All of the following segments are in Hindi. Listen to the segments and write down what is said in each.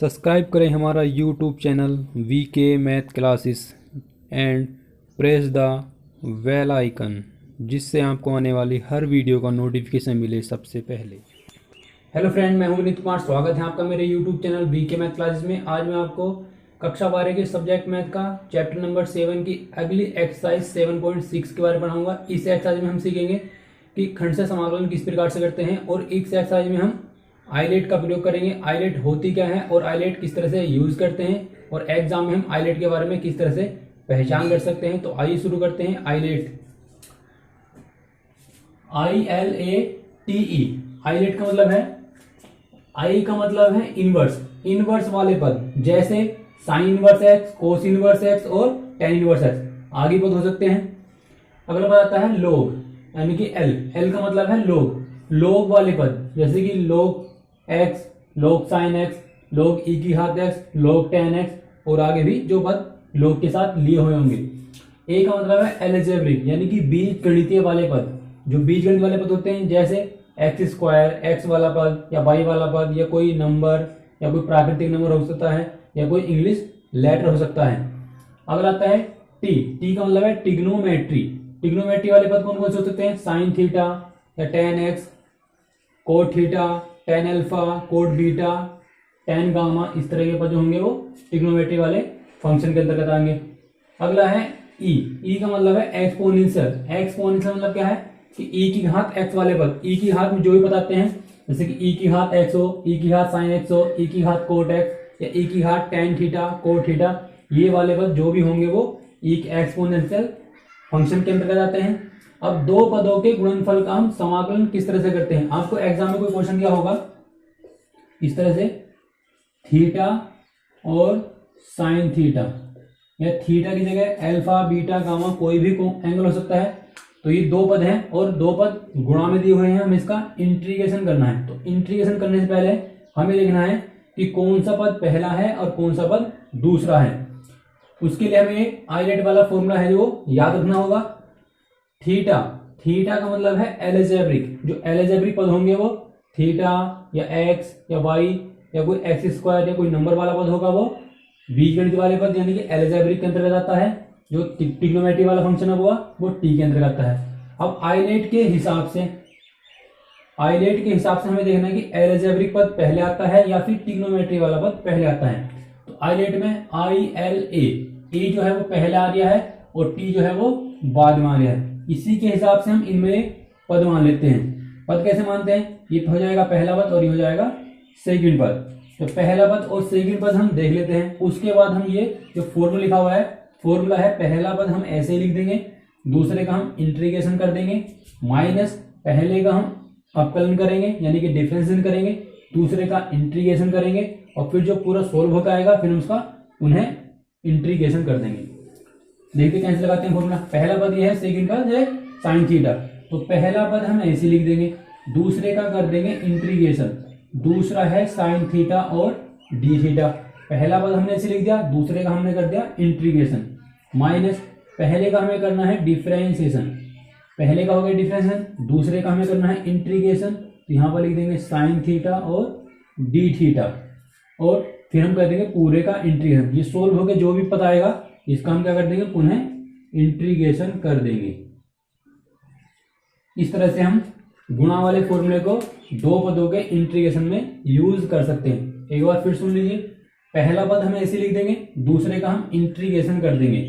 सब्सक्राइब करें हमारा YouTube channel VK Math Classes and press the bell icon, जिससे आपको आने वाली हर वीडियो का नोटिफिकेशन मिले सबसे पहले। हेलो फ्रेंड, मैं हूं विनीत कुमार। स्वागत है आपका मेरे YouTube channel VK Math Classes में। आज मैं आपको कक्षा 12 के सब्जेक्ट मैथ का चैप्टर नंबर 7 की अगली एक्सरसाइज 7.6 के बारे में पढ़ाऊंगा। इस एक्सरसाइज में हम सीखेंगे कि खंड से समाकलन किस प्रकार से करते हैं, और इस एक्सरसाइज में हम आइलेट का प्रयोग करेंगे। आइलेट होती क्या है और आइलेट किस तरह से यूज करते हैं, और एग्जाम में हम आइलेट के बारे में किस तरह से पहचान कर सकते हैं। तो आइए शुरू करते हैं। आइलेट, ILATE, आइलेट का मतलब है, आई का मतलब है इनवर्स, इनवर्स वाले पद, जैसे sign inverse x, cos inverse x और टेन इनवर्स एक्स। आगे पद हो सकते हैं। अगला पद आता है लोग, यानी कि एल, एल का मतलब है लोग, लोग वाले पद, जैसे कि लोग एक्स, लोग साइन एक्स, लोग ई की घात एक्स, लोग टेन एक्स, और आगे भी जो पद लोग के साथ लिए हुए होंगे। ए का मतलब है एलजेब्रिक, यानी कि बीज गणितीय वाले पद, जो बीज गणित वाले पद होते हैं, जैसे एक्स स्क्वायर, एक्स वाला पद या वाई वाला पद, या कोई नंबर या कोई प्राकृतिक नंबर हो सकता है, या कोई इंग्लिश लेटर हो सकता है। अगला आता है टी, टी का मतलब है टिग्नोमेट्री, टिग्नोमेट्री वाले पद कौन कौन से हो सकते हैं? साइन थीटा या tan x, cot theta, tan alpha, cot beta, tan gamma, इस तरह के पद जो होंगे वो टिग्नोमेट्री वाले फंक्शन के अंतर्गत आएंगे। अगला है ई, ई का मतलब है एक्सपोनेंशियल, एक्सपोनेंशियल मतलब क्या है कि ई की घात एक्स वाले पद, ई की घात में जो भी बताते हैं, जैसे कि ई की घात एक्स हो, ई की घात साइन एक्स हो, ई की घात कोट एक्स, या ई की घात टेन थीटा, कोट थीटा, ये वाले पद जो भी होंगे वो ई एक्सपोनेंशियल फंक्शन के अंतर्गत आते हैं। अब दो पदों के गुणनफल का हम समाकलन किस तरह से करते हैं? आपको एग्जाम में कोई क्वेश्चन दिया होगा इस तरह से, थीटा और साइन थीटा, या थीटा की जगह अल्फा बीटा गामा कोई भी एंगल हो सकता है। तो ये दो पद हैं और दो पद गुणा में दिए हुए हैं, हमें इसका इंटीग्रेशन करना है। तो इंटीग्रेशन करने से पहले हमें लिखना है कि कौन सा पद पहला है और कौन सा पद दूसरा है। उसके लिए हमें आइलेट वाला फॉर्मूला है जो याद रखना होगा। थीटा, थीटा का मतलब है एलजेब्रिक, जो एलजेब्रिक पद होंगे वो थीटा या एक्स या वाई या कोई एक्स स्क्वायर या कोई नंबर वाला पद होगा वो बीजगणित वाले पद, यानी कि एलजेब्रिक के अंतर्गत आता है। जो ट्रिग्नोमेट्री वाला फंक्शन हुआ वो टी के अंतर्गत आता है। अब आइलेट के हिसाब से, आइलेट के हिसाब से हमें देखना है कि एलजेब्रिक पद पहले आता है या फिर ट्रिग्नोमेट्री वाला पद पहले आता है। तो आइलेट में ILA, ए जो है वो पहले आ गया है और टी जो है वो बाद में आ गया है। इसी के हिसाब से हम इनमें पद मान लेते हैं। पद कैसे मानते हैं? ये हो जाएगा पहला पद और ये हो जाएगा सेकंड पद। तो पहला पद और सेकंड पद हम देख लेते हैं। उसके बाद हम ये जो फॉर्मूला लिखा हुआ है, फॉर्मूला है, पहला पद हम ऐसे ही लिख देंगे, दूसरे का हम इंटीग्रेशन कर देंगे, माइनस पहले का हम अवकलन करेंगे यानी कि डिफरेंशिएशन करेंगे, दूसरे का इंटीग्रेशन करेंगे, और फिर जो पूरा सोल्व होकर आएगा फिर हम उसका उन्हें इंटीग्रेशन कर देंगे। देखते कैसे लगाते हैं फॉर्मूला। पहला पद ये है, सेकंड पद है साइन थीटा। तो पहला पद हम ऐसे लिख देंगे, दूसरे का कर देंगे इंटीग्रेशन, दूसरा है साइन थीटा और डी थीटा। पहला पद हमने ऐसे लिख दिया, दूसरे का हमने कर दिया इंटीग्रेशन, माइनस पहले का हमें करना है डिफरेंशिएशन, पहले का हो गया डिफरेंशिएशन, दूसरे का हमें करना है इंटीग्रेशन। तो यहाँ पर लिख देंगे साइन थीटा और डी थीटा, और फिर हम कर देंगे पूरे का इंटीग्रेशन। ये सोल्व हो गया, जो भी पद आएगा इसका हम क्या कर देंगे, पुनः इंटीग्रेशन कर देंगे। इस तरह से हम गुणा वाले फॉर्मूले को दो पदों के इंटीग्रेशन में यूज कर सकते हैं। एक बार फिर सुन लीजिए, पहला पद हम ऐसे लिख देंगे, दूसरे का हम इंटीग्रेशन कर देंगे,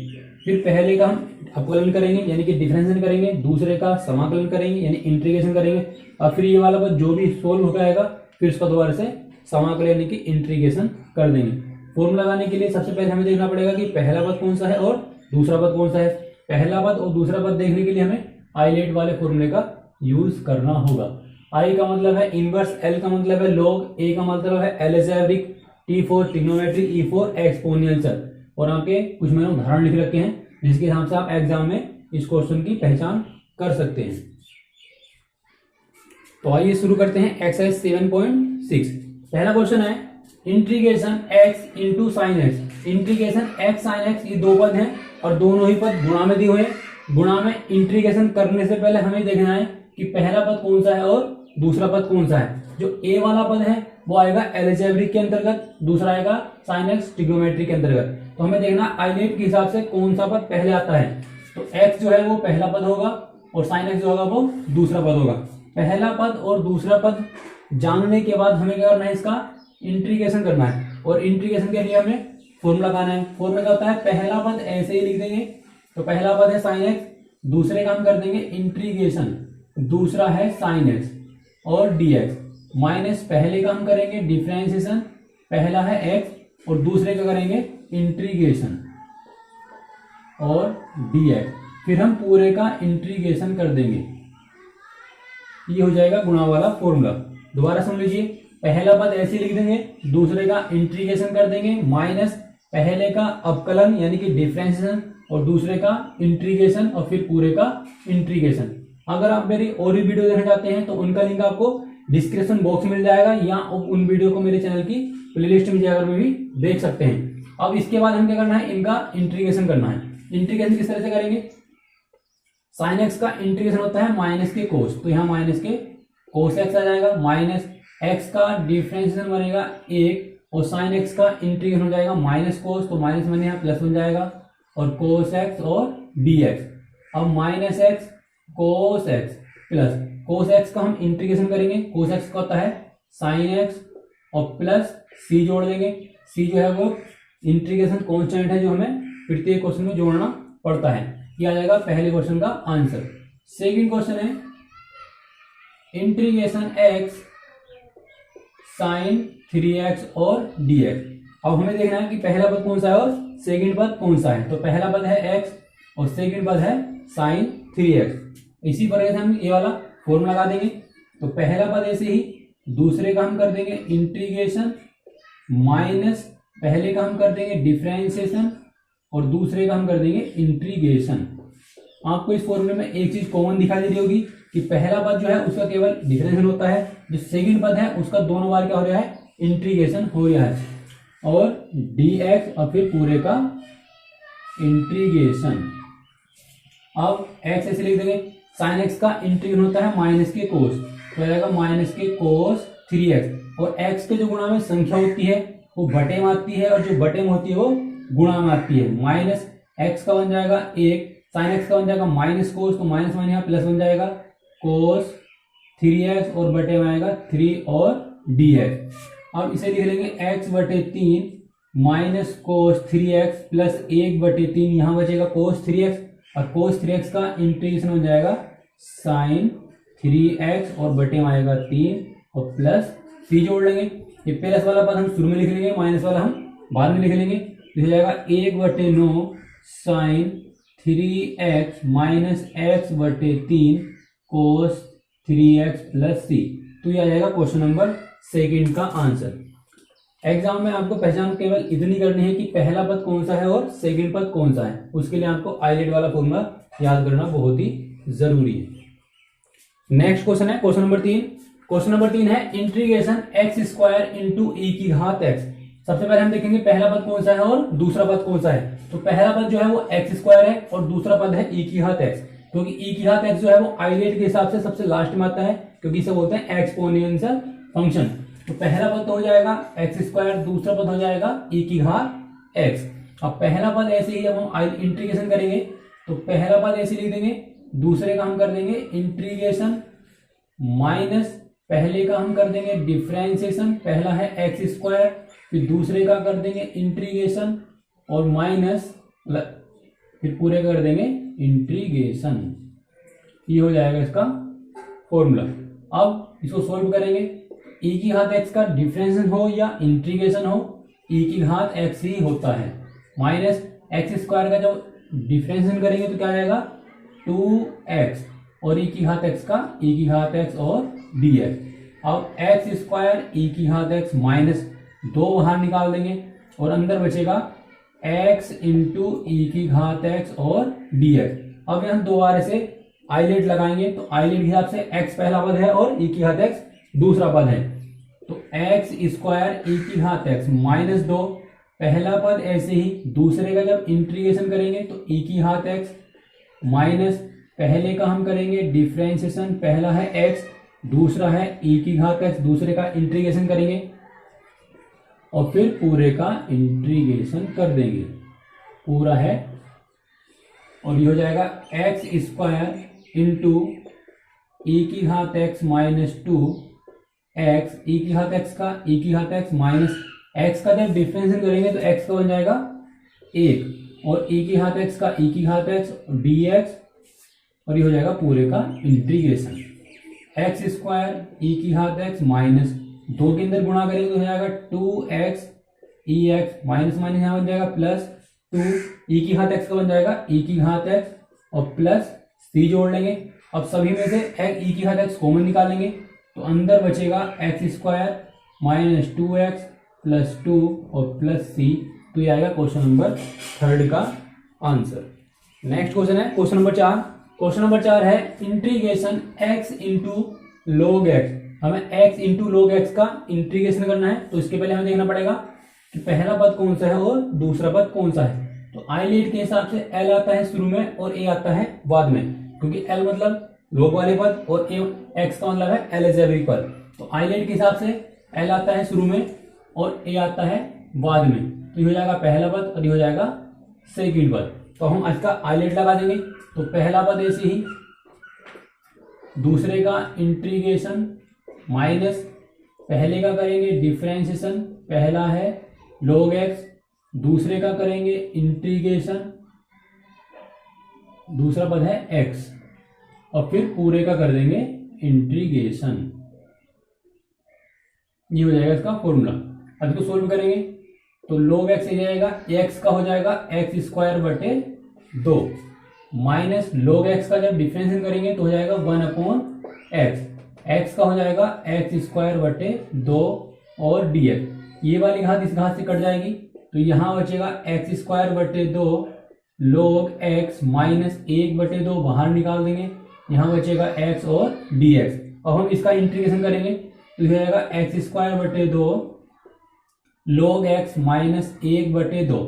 फिर पहले का हम अवकलन करेंगे यानी कि डिफरेंशिएशन करेंगे, दूसरे का समाकलन करेंगे यानी इंटीग्रेशन करेंगे, और फिर ये वाला पद जो भी सोल्व होकर आएगा फिर उसका दोबारा से समाकलन यानी कि इंटीग्रेशन कर देंगे। फॉर्मूला लगाने के लिए सबसे पहले हमें देखना पड़ेगा कि पहला पद कौन सा है और दूसरा पद कौन सा है। पहला पद और दूसरा पद देखने के लिए हमें आइलेट वाले फॉर्मूले का यूज करना होगा। आई का मतलब है इनवर्स, एल का मतलब है लॉग, ए का मतलब है algebraic, T for trigonometry, E for exponential. और आपके कुछ मैंने उदाहरण लिख रखे हैं जिसके हिसाब से आप एग्जाम में इस क्वेश्चन की पहचान कर सकते हैं। तो आइए शुरू करते हैं एक्सरसाइज 7.6। पहला क्वेश्चन है integration x into sine x, integration x sine x, ये दो पद हैं और दोनों ही पद गुणा में दिए हुए हैं। गुणा में इंटीग्रेशन करने से पहले हमें देखना है कि पहला पद कौन सा है और दूसरा पद कौन सा है। जो a वाला पद है वो आएगा अलजेब्रिक के अंतर्गत, दूसरा आएगा sin x ट्रिग्नोमेट्री के अंतर्गत। तो हमें देखना आइलेट के हिसाब से कौन सा पद पहले आता है। तो x जो है वो पहला पद होगा और sin x जो होगा वो दूसरा पद होगा। पहला पद और दूसरा पद जानने के बाद हमें क्या करना है, इसका इंटीग्रेशन करना है। और इंटीग्रेशन के लिए हमें फॉर्मूला लगाना है। फॉर्मूला क्या होता है, पहला पद ऐसे ही लिख देंगे, तो पहला पद है sin x, दूसरे का हम कर देंगे इंटीग्रेशन, दूसरा है sin x और dx, माइनस पहले का हम करेंगे डिफरेंशिएशन, पहला है x और दूसरे का करेंगे इंटीग्रेशन और dx, फिर हम पूरे का इंटीग्रेशन कर देंगे। ये हो जाएगा गुणा वाला फॉर्मूला। दोबारा सुन लीजिए, पहला पद ऐसे लिख देंगे, दूसरे का इंटीग्रेशन कर देंगे, माइनस पहले का अवकलन यानी कि डिफरेंशिएशन और दूसरे का इंटीग्रेशन और फिर पूरे का इंटीग्रेशन। अगर आप मेरी और भी वीडियो देखना चाहते हैं तो उनका लिंक आपको डिस्क्रिप्शन बॉक्स में मिल जाएगा, या उन वीडियो को मेरे चैनल की प्लेलिस्ट में जाकर भी देख सकते हैं। अब इसके बाद हम क्या करना है, इनका इंटीग्रेशन करना है। इंटीग्रेशन किस तरह से करेंगे, साइन एक्स का इंटीग्रेशन होता है माइनस के कोस, तो यहाँ माइनस के कोस एक्स आ जाएगा, माइनस एक्स का डिफरेंशिएशन बनेगा 1 और साइन एक्स का इंटीग्रेशन हो जाएगा माइनस कोस, तो माइनस बने यहाँ प्लस बन जाएगा और कोस एक्स और डी एक्स। अब minus x cos x plus cos x का हम इंटीग्रेशन करेंगे, कोस एक्स का होता है साइन एक्स और प्लस सी जोड़ देंगे। सी जो है वो इंटीग्रेशन कांस्टेंट है जो हमें प्रत्येक क्वेश्चन में जोड़ना पड़ता है। ये आ जाएगा पहले क्वेश्चन का आंसर। सेकंड क्वेश्चन है इंटीग्रेशन एक्स साइन 3x और dx। अब हमें देखना है कि पहला पद कौन सा है और सेकंड पद कौन सा है। तो पहला पद है x और सेकंड पद है साइन 3x। इसी प्रकार से हम ये वाला फॉर्मूला लगा देंगे। तो पहला पद ऐसे ही, दूसरे का हम कर देंगे इंटीग्रेशन, माइनस पहले का हम कर देंगे डिफरेंशिएशन और दूसरे का हम कर देंगे इंटीग्रेशन। आपको इस फॉर्मूले में एक चीज कॉमन दिखाई दे रही होगी कि पहला पद जो है उसका केवल डिफरेंशिएशन होता है, जो सेकंड पद है उसका दोनों बार क्या हो रहा है, इंटीग्रेशन हो रहा है, और dx और फिर पूरे का इंटीग्रेशन। अब x ऐसे लिख देंगे, साइन x का इंटीग्रेशन होता है माइनस के कोस, तो हो जाएगा माइनस के कोस 3x, और x के जो गुणा में संख्या होती है वो बटे में आती है और जो बटे में होती है वो गुणा में आती है। माइनस x का बन जाएगा 1, साइन x का बन जाएगा माइनस कोस, तो माइनस माइनस यहाँ प्लस बन जाएगा कोस 3x और बटे में आएगा 3 और dx। अब इसे लिख लेंगे x बटे 3 माइनस कोस 3x प्लस 1 बटे 3, यहाँ बचेगा कोस 3x और कोस 3x का इंटीग्रेशन हो जाएगा साइन 3x और बटे में आएगा 3 और प्लस c जोड़ लेंगे। ये प्लस वाला पद हम शुरू में लिख लेंगे, माइनस वाला हम बाद में लिख लेंगे। लिख जाएगा 1 बटे 9 साइन 3x माइनस x बटे 3 कोस 3x प्लस c। तो ये आ जाएगा क्वेश्चन नंबर सेकंड का आंसर। एग्जाम में आपको पहचान केवल इतनी करनी है कि पहला पद कौन सा है और सेकंड पद कौन सा है। उसके लिए आपको आइलेट वाला फॉर्मूला याद करना बहुत ही जरूरी है। नेक्स्ट क्वेश्चन है क्वेश्चन नंबर 3। क्वेश्चन नंबर 3 है integration x square into e की घात एक्स। सबसे पहले हम देखेंगे पहला पद कौन सा है और दूसरा पद कौन सा है। तो पहला पद जो है वो एक्स स्क्वायर है और दूसरा पद है ई की घात एक्स, क्योंकि ई की घात एक्स जो है वो आइलेट के हिसाब से सबसे लास्ट में आता है, क्योंकि इसे बोलते हैं एक्सपोनेंशियल फंक्शन। तो पहला पद तो हो जाएगा एक्स स्क्वायर, दूसरा पद हो जाएगा ई की घात एक्स। अब पहला पद ऐसे ही अब हम इंटीग्रेशन करेंगे, तो पहला पद ऐसे लिख देंगे, दूसरे का हम कर देंगे इंटीग्रेशन, माइनस पहले का हम कर देंगे डिफरेंशिएशन, पहला है एक्स स्क्वायर, फिर दूसरे का कर देंगे इंटीग्रेशन और माइनस फिर पूरे कर देंगे इंटीग्रेशन। ये हो जाएगा इसका फॉर्मूला। अब इसको सॉल्व करेंगे, ई की घात एक्स का डिफरेंशिएशन हो या इंटीग्रेशन हो, ई की घात एक्स ही होता है। माइनस एक्स स्क्वायर का जब डिफरेंशिएशन करेंगे तो क्या आ जाएगा 2x, और ई की घात एक्स का ई की घात एक्स और dx। अब एक्स स्क्वायर ई की घात एक्स माइनस 2 बाहर निकाल देंगे और अंदर बचेगा x इंटू ई की घात एक्स और dx। अब हम दोबारा से आइलेट लगाएंगे, तो आइलेट के हिसाब से x पहला पद है और ई की घात एक्स दूसरा पद है। तो एक्स स्क्वायर ई की घात एक्स माइनस 2 पहला पद ऐसे ही, दूसरे का जब इंटीग्रेशन करेंगे तो ई की घात एक्स माइनस पहले का हम करेंगे डिफरेंशिएशन, पहला है x, दूसरा है ई की घात एक्स, दूसरे का इंटीग्रेशन करेंगे और फिर पूरे का इंटीग्रेशन कर देंगे, पूरा है, और ये हो जाएगा एक्स स्क्वायर इंटू ई की घात एक्स माइनस 2 एक्स, ई की घात एक्स का ई की घात एक्स माइनस एक्स का जब डिफरेंशिएशन करेंगे तो एक्स का बन जाएगा 1, और ई की घात एक्स का ई की घात एक्स डी एक्स, और ये हो जाएगा पूरे का इंटीग्रेशन एक्स स्क्वायर ई की घात एक्स माइनस 2 के अंदर गुणा करेंगे तो हो जाएगा 2x ई एक्स माइनस माइनस यहाँ बन जाएगा प्लस 2 ई की घात एक्स का बन जाएगा ई की घात एक्स और प्लस सी जोड़ लेंगे। अब सभी में से ई की घात एक्स कॉमन निकालेंगे तो अंदर बचेगा x square minus 2x plus 2 और प्लस सी। तो ये आएगा क्वेश्चन नंबर 3 का आंसर। नेक्स्ट क्वेश्चन है क्वेश्चन नंबर 4। क्वेश्चन नंबर 4 है integration x into log x। हमें x इंटू log x का इंटीग्रेशन करना है तो इसके पहले हमें देखना पड़ेगा कि पहला पद कौन सा है और दूसरा पद कौन सा है। तो आइलेट के हिसाब से l आता है शुरू में और a आता है बाद में, क्योंकि l मतलब log वाले पद और x का मतलब है अलजेब्रिक पद। तो आइलेट के हिसाब से l आता है शुरू में और a आता है बाद में, तो ये हो जाएगा पहला पद और ये हो जाएगा सेकंड पद। तो हम आज का आइलेट लगा देंगे। तो पहला पद ऐसे ही, दूसरे का इंटीग्रेशन माइनस पहले का करेंगे डिफरेंशिएशन, पहला है log x, दूसरे का करेंगे इंटीग्रेशन, दूसरा पद है x, और फिर पूरे का कर देंगे इंटीग्रेशन। ये हो जाएगा इसका फॉर्मूला। अब इसको सोल्व करेंगे तो log x हो जाएगा, x का हो जाएगा एक्स स्क्वायर बटे 2 माइनस log x का जब डिफरेंशिएशन करेंगे तो हो जाएगा 1/x, x का हो जाएगा एक्स स्क्वायर बटे 2 और dx। ये वाली घात इस घात से कट जाएगी तो यहाँ बचेगा एक्स स्क्वायर बटे 2 log x माइनस 1/2 बाहर निकाल देंगे, यहाँ बचेगा x और dx। अब हम इसका इंटीग्रेशन करेंगे तो यह आएगा एक्स स्क्वायर बटे 2 log x माइनस 1/2,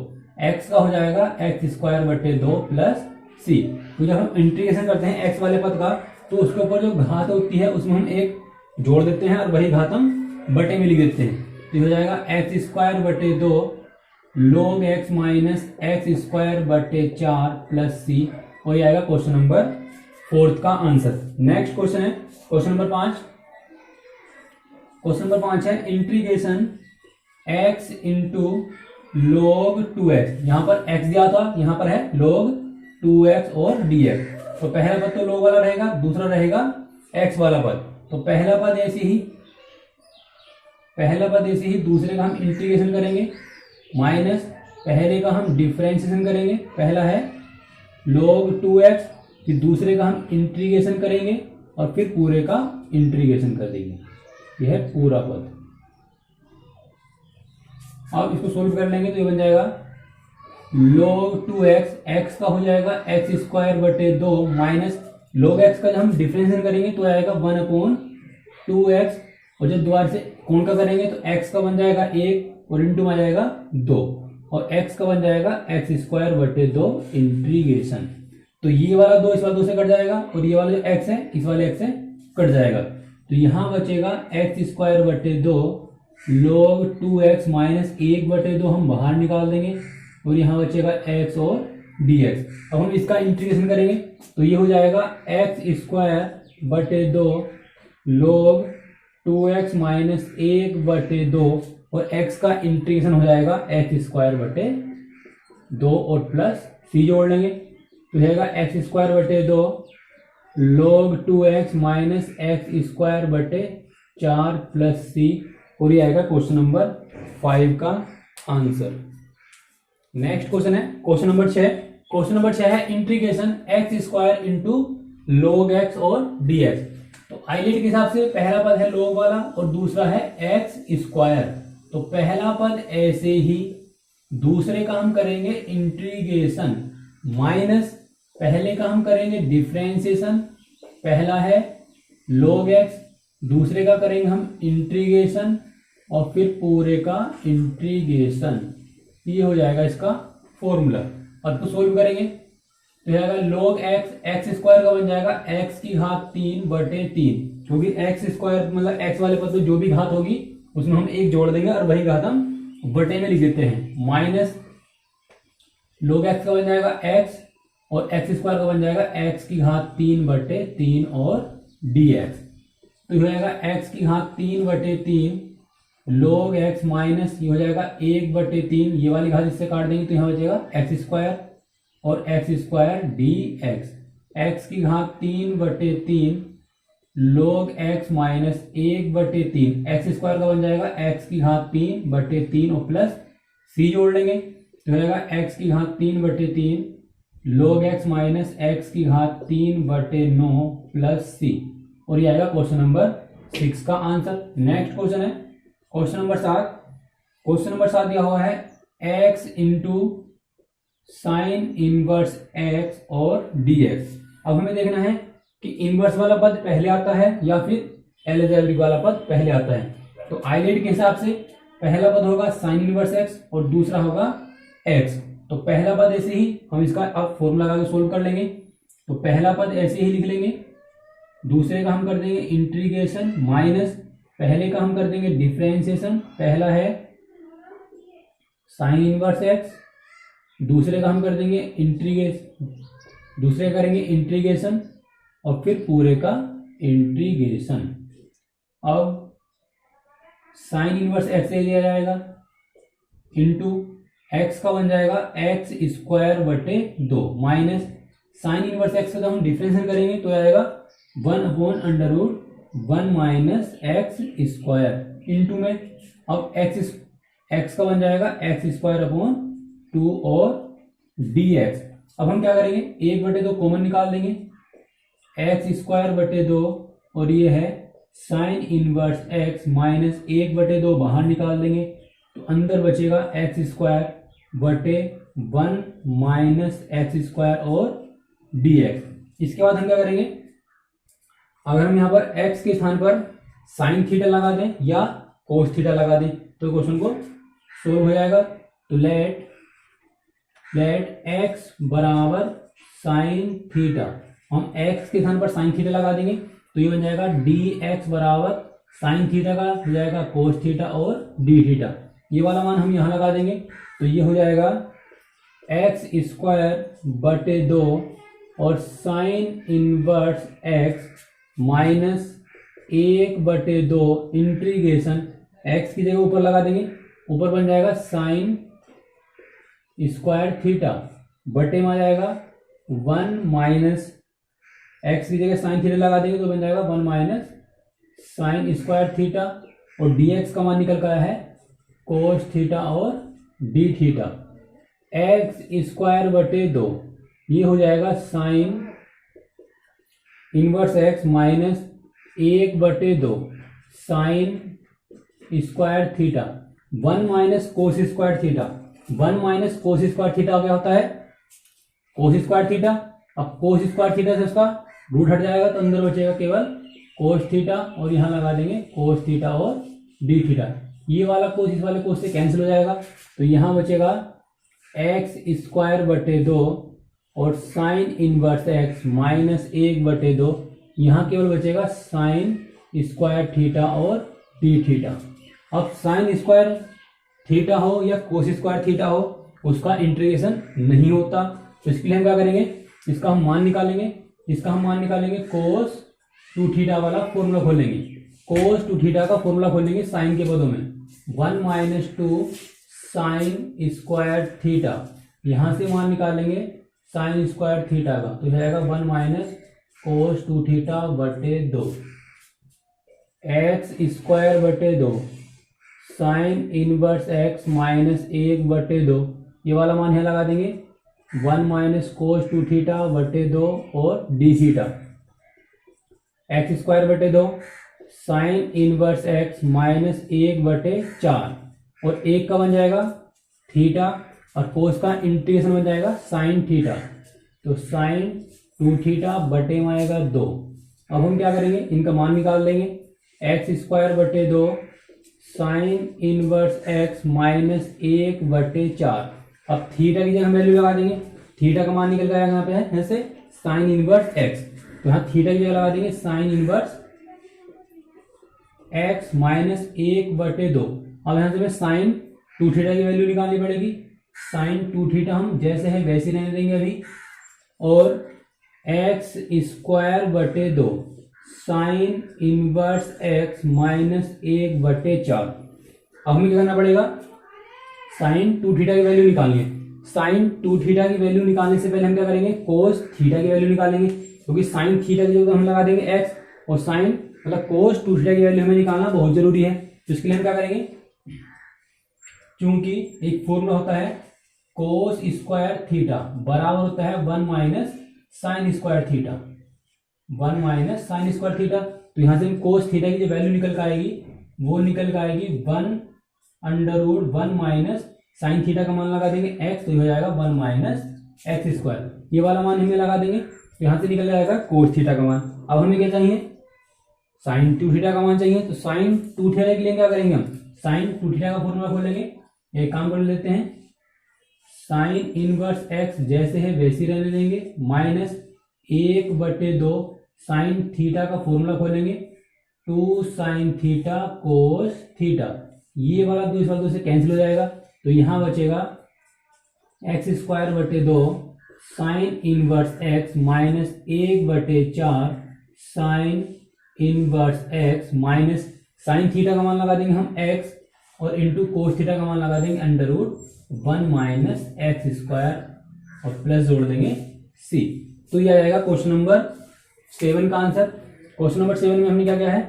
x का हो जाएगा एक्स स्क्वायर बटे 2 प्लस सी। तो जब हम इंटीग्रेशन करते हैं x वाले पद का तो उसके ऊपर जो घात होती है उसमें हम एक जोड़ देते हैं और वही घात हम बटे में लिख देते हैं। तो हो जाएगा एक्स स्क्वायर बटे 2 log x minus x square बटे 4 प्लस सी, और ये आएगा क्वेश्चन नंबर 4 का आंसर। नेक्स्ट क्वेश्चन है क्वेश्चन नंबर 5। क्वेश्चन नंबर 5 है integration x into log 2x। यहाँ पर x दिया था, यहाँ पर है log 2x और dx। तो पहला पद तो log वाला रहेगा, दूसरा रहेगा x वाला पद। तो पहला पद ऐसे ही दूसरे का हम इंटीग्रेशन करेंगे माइनस पहले का हम डिफरेंशिएशन करेंगे, पहला है log 2x, फिर दूसरे का हम इंटीग्रेशन करेंगे और फिर पूरे का इंटीग्रेशन कर देंगे। यह है पूरा पद। अब इसको सोल्व कर लेंगे तो ये बन जाएगा log 2x, x का हो जाएगा एक्स स्क्वायर बटे 2 माइनस log x का जब हम डिफरेंशिएशन करेंगे तो आएगा 1/2x, और जब दोबारा से कौन का करेंगे तो x का बन जाएगा 1 और इंटू में आ जाएगा 2, और x का बन जाएगा एक्स स्क्वायर बटे 2 इंटीग्रेशन। तो ये वाला 2 इस वाला 2 से कट जाएगा और ये वाला जो x है इस वाले x से कट जाएगा। तो यहाँ बचेगा एक्स स्क्वायर बटे 2 log 2x माइनस 1/2 हम बाहर निकाल देंगे, और यहाँ बचेगा x और dx। अब हम इसका इंटीग्रेशन करेंगे तो ये हो जाएगा एक्स स्क्वायर बटे 2 log 2x माइनस 1/2, और x का इंटीग्रेशन हो जाएगा एक्स स्क्वायर बटे 2 और प्लस सी जोड़ लेंगे तो जाएगा एक्स स्क्वायर बटे 2 log 2x minus x square बटे 4 प्लस सी, और ये आएगा क्वेश्चन नंबर 5 का आंसर। नेक्स्ट क्वेश्चन है क्वेश्चन नंबर 6। क्वेश्चन नंबर 6 है integration x square into log x और dx। तो आइलेट के हिसाब से पहला पद है log वाला और दूसरा है एक्स स्क्वायर। तो पहला पद ऐसे ही, दूसरे का हम करेंगे इंटीग्रेशन माइनस पहले का हम करेंगे डिफरेंशिएशन, पहला है log x, दूसरे का करेंगे हम इंटीग्रेशन और फिर पूरे का इंटीग्रेशन। ये हो जाएगा इसका फॉर्मूला। अब तो सोल्व करेंगे तो जाएगा log x, एक्स स्क्वायर का बन जाएगा x की घात 3/3, क्योंकि एक्स स्क्वायर मतलब x वाले पद में जो भी घात होगी उसमें हम एक जोड़ देंगे और वही घात हम बटे में लिख देते हैं, माइनस log x का बन जाएगा x और x स्क्वायर का बन जाएगा x की घात 3/3 और dx। तो ये हो जाएगा x की घात 3/3 log x माइनस ये हो जाएगा 1/3, ये वाली घात इससे काट देंगे तो यहाँ बचेगा x स्क्वायर और x स्क्वायर dx। x की घात 3/3 log x minus 1/3, x square का बन जाएगा x की घात 3/3 और प्लस c जोड़ लेंगे तो हो जाएगा x की घात 3/3 log x माइनस x की घात 3/9 प्लस c, और ये आएगा क्वेश्चन नंबर 6 का आंसर। नेक्स्ट क्वेश्चन है क्वेश्चन नंबर 7। क्वेश्चन नंबर 7 दिया हुआ है x into sine inverse x और dx। अब हमें देखना है कि इनवर्स वाला पद पहले आता है या फिर एलजेब्रिक वाला पद पहले आता है। तो आइलेट के हिसाब से पहला पद होगा साइन इनवर्स x और दूसरा होगा x। तो पहला पद ऐसे ही हम इसका अब फॉर्मूला लगा के सोल्व कर लेंगे। तो पहला पद ऐसे ही लिख लेंगे, दूसरे का हम कर देंगे इंटीग्रेशन माइनस पहले का हम कर देंगे डिफरेंशिएशन। पहला है साइन इनवर्स x, दूसरे का हम कर देंगे दूसरे करेंगे इंटीग्रेशन और फिर पूरे का इंटीग्रेशन। अब साइन इनवर्स x से लिया जाएगा इंटू x का बन जाएगा x स्क्वायर बटे 2 माइनस साइन इनवर्स x से तो हम डिफरेंशिएट करेंगे तो आएगा 1/√1 माइनस x स्क्वायर इंटू में अब x का बन जाएगा x स्क्वायर अपॉन 2 और dx। अब हम क्या करेंगे 1/2 कॉमन निकाल देंगे, x स्क्वायर बटे 2 और ये है साइन इनवर्स x माइनस 1/2 बाहर निकाल देंगे तो अंदर बचेगा x स्क्वायर बटे 1 माइनस x स्क्वायर और dx। इसके बाद हम क्या करेंगे, अगर हम यहाँ पर x के स्थान पर साइन थीटा लगा दें या कोस थीटा लगा दें तो क्वेश्चन को सोल्व हो जाएगा। तो लेट x बराबर साइन थीटा, हम x के स्थान पर साइन थीटा लगा देंगे तो ये बन जाएगा dx बराबर साइन थीटा का हो जाएगा कोस थीटा और d थीटा। ये वाला मान हम यहाँ लगा देंगे तो ये हो जाएगा x स्क्वायर बटे 2 और sine inverse x minus 1/2 integration x की जगह ऊपर लगा देंगे, ऊपर बन जाएगा साइन स्क्वायर थीटा बटे में आ जाएगा 1 माइनस x की जगह साइन थीटा लगा देंगे तो बन जाएगा 1 माइनस साइन स्क्वायर थीटा और dx का मान निकल कर आया है कोस थीटा और d थीटा। x स्क्वायर बटे 2 ये हो जाएगा sine inverse x minus 1/2 sine square theta 1 minus cos square theta. 1 minus cos square theta क्या होता है कोस स्क्वायर थीटा। अब कोस स्क्वायर थीटा से उसका रूट हट जाएगा तो अंदर बचेगा केवल कोस थीटा और यहाँ लगा देंगे कोस थीटा और डी थीटा। ये वाला कोस इस वाले कोस से कैंसिल हो जाएगा तो यहाँ बचेगा x स्क्वायर बटे 2 और साइन इनवर्स x माइनस 1/2, यहाँ केवल बचेगा साइन स्क्वायर थीटा और डी थीटा। अब साइन स्क्वायर थीटा हो या कोस स्क्वायर थीटा हो उसका इंटीग्रेशन नहीं होता तो इसके लिए हम क्या करेंगे, इसका हम मान निकालेंगे कोस 2 थीटा वाला फॉर्मूला खोलेंगे। कोस 2 थीटा का फॉर्मूला खोलेंगे साइन के पदों में 1 माइनस 2 साइन स्क्वायर थीटा, यहां से मान निकालेंगे साइन स्क्वायर थीटा का तो जाएगा 1 माइनस कोस 2 थीटा बटे 2 x स्क्वायर बटे 2 साइन इनवर्स x माइनस 1/2, ये वाला मान यहाँ लगा देंगे 1 माइनस कोस 2 थीटा बटे 2 और डी थीटा। x स्क्वायर बटे 2 साइन इनवर्स x माइनस 1/4 और 1 का बन जाएगा थीटा और कोस का इंटीग्रेशन बन जाएगा साइन थीटा तो साइन 2 थीटा बटे में आएगा 2। अब हम क्या करेंगे, इनका मान निकाल लेंगे x स्क्वायर बटे 2 साइन इनवर्स x माइनस 1/4। अब थीटा की जगह हम वैल्यू लगा देंगे, थीटा का मान निकल जाएगा यहाँ पे है ऐसे साइन इनवर्स x तो यहाँ थीटा की जगह लगा देंगे साइन इनवर्स x माइनस 1/2। अब यहाँ से मैं साइन टू थीटा की वैल्यू निकालनी पड़ेगी। साइन टू थीटा हम जैसे है वैसे रहने देंगे अभी, और एक्स स्क्वायर बटे 2 साइन इनवर्स एक्स माइनस 1/4। अब हमें क्या करना पड़ेगा, साइन टू थीटा की वैल्यू निकालनी है। साइन टू थीटा की वैल्यू निकालने से पहले हम क्या करेंगे, कोस थीटा की वैल्यू निकालेंगे, क्योंकि साइन थीटा की जगह हम लगा देंगे एक्स, और साइन मतलब कोस टू थीटा की वैल्यू हमें निकालना बहुत जरूरी है। तो इसके लिए हम क्या करेंगे, चूंकि एक फॉर्मूला होता है कोस स्क्वायर थीटा बराबर होता है 1 minus sine square theta, 1 minus sine square theta. तो यहां से कोस थीटा की जो वैल्यू निकल कर आएगी वो निकल कर आएगी 1/1 माइनस साइन थीटा का मान लगा देंगे एक्स, तो हो जाएगा 1 माइनस एक्स स्क्वायर। ये वाला मान हमें लगा देंगे, तो यहां से निकल जाएगा कोस थीटा का मान। अब हमें क्या चाहिए, साइन टू थीटा का मान चाहिए। तो साइन टू थीटा के लिए क्या करेंगे, हम साइन टू थीटा का फॉर्मूला खोलेंगे। एक काम कर लेते हैं, साइन इनवर्स एक्स जैसे है वैसे रहने देंगे, माइनस 1/2 साइन थीटा का फॉर्मूला खोलेंगे, 2 साइन थीटा कोस थीटा। ये वाला 2 इस वाला 2 से कैंसिल हो जाएगा, तो यहां बचेगा एक्स स्क्वायर बटे 2 sign inverse x minus 1/4 sign inverse x minus sine theta का मान लगा देंगे हम एक्स, और इंटू कोस थीटा का मान लगा देंगे √1 माइनस एक्स स्क्वायर, और प्लस जोड़ देंगे सी। तो ये आ जाएगा क्वेश्चन नंबर 7 का आंसर। क्वेश्चन नंबर 7 में हमने क्या किया है,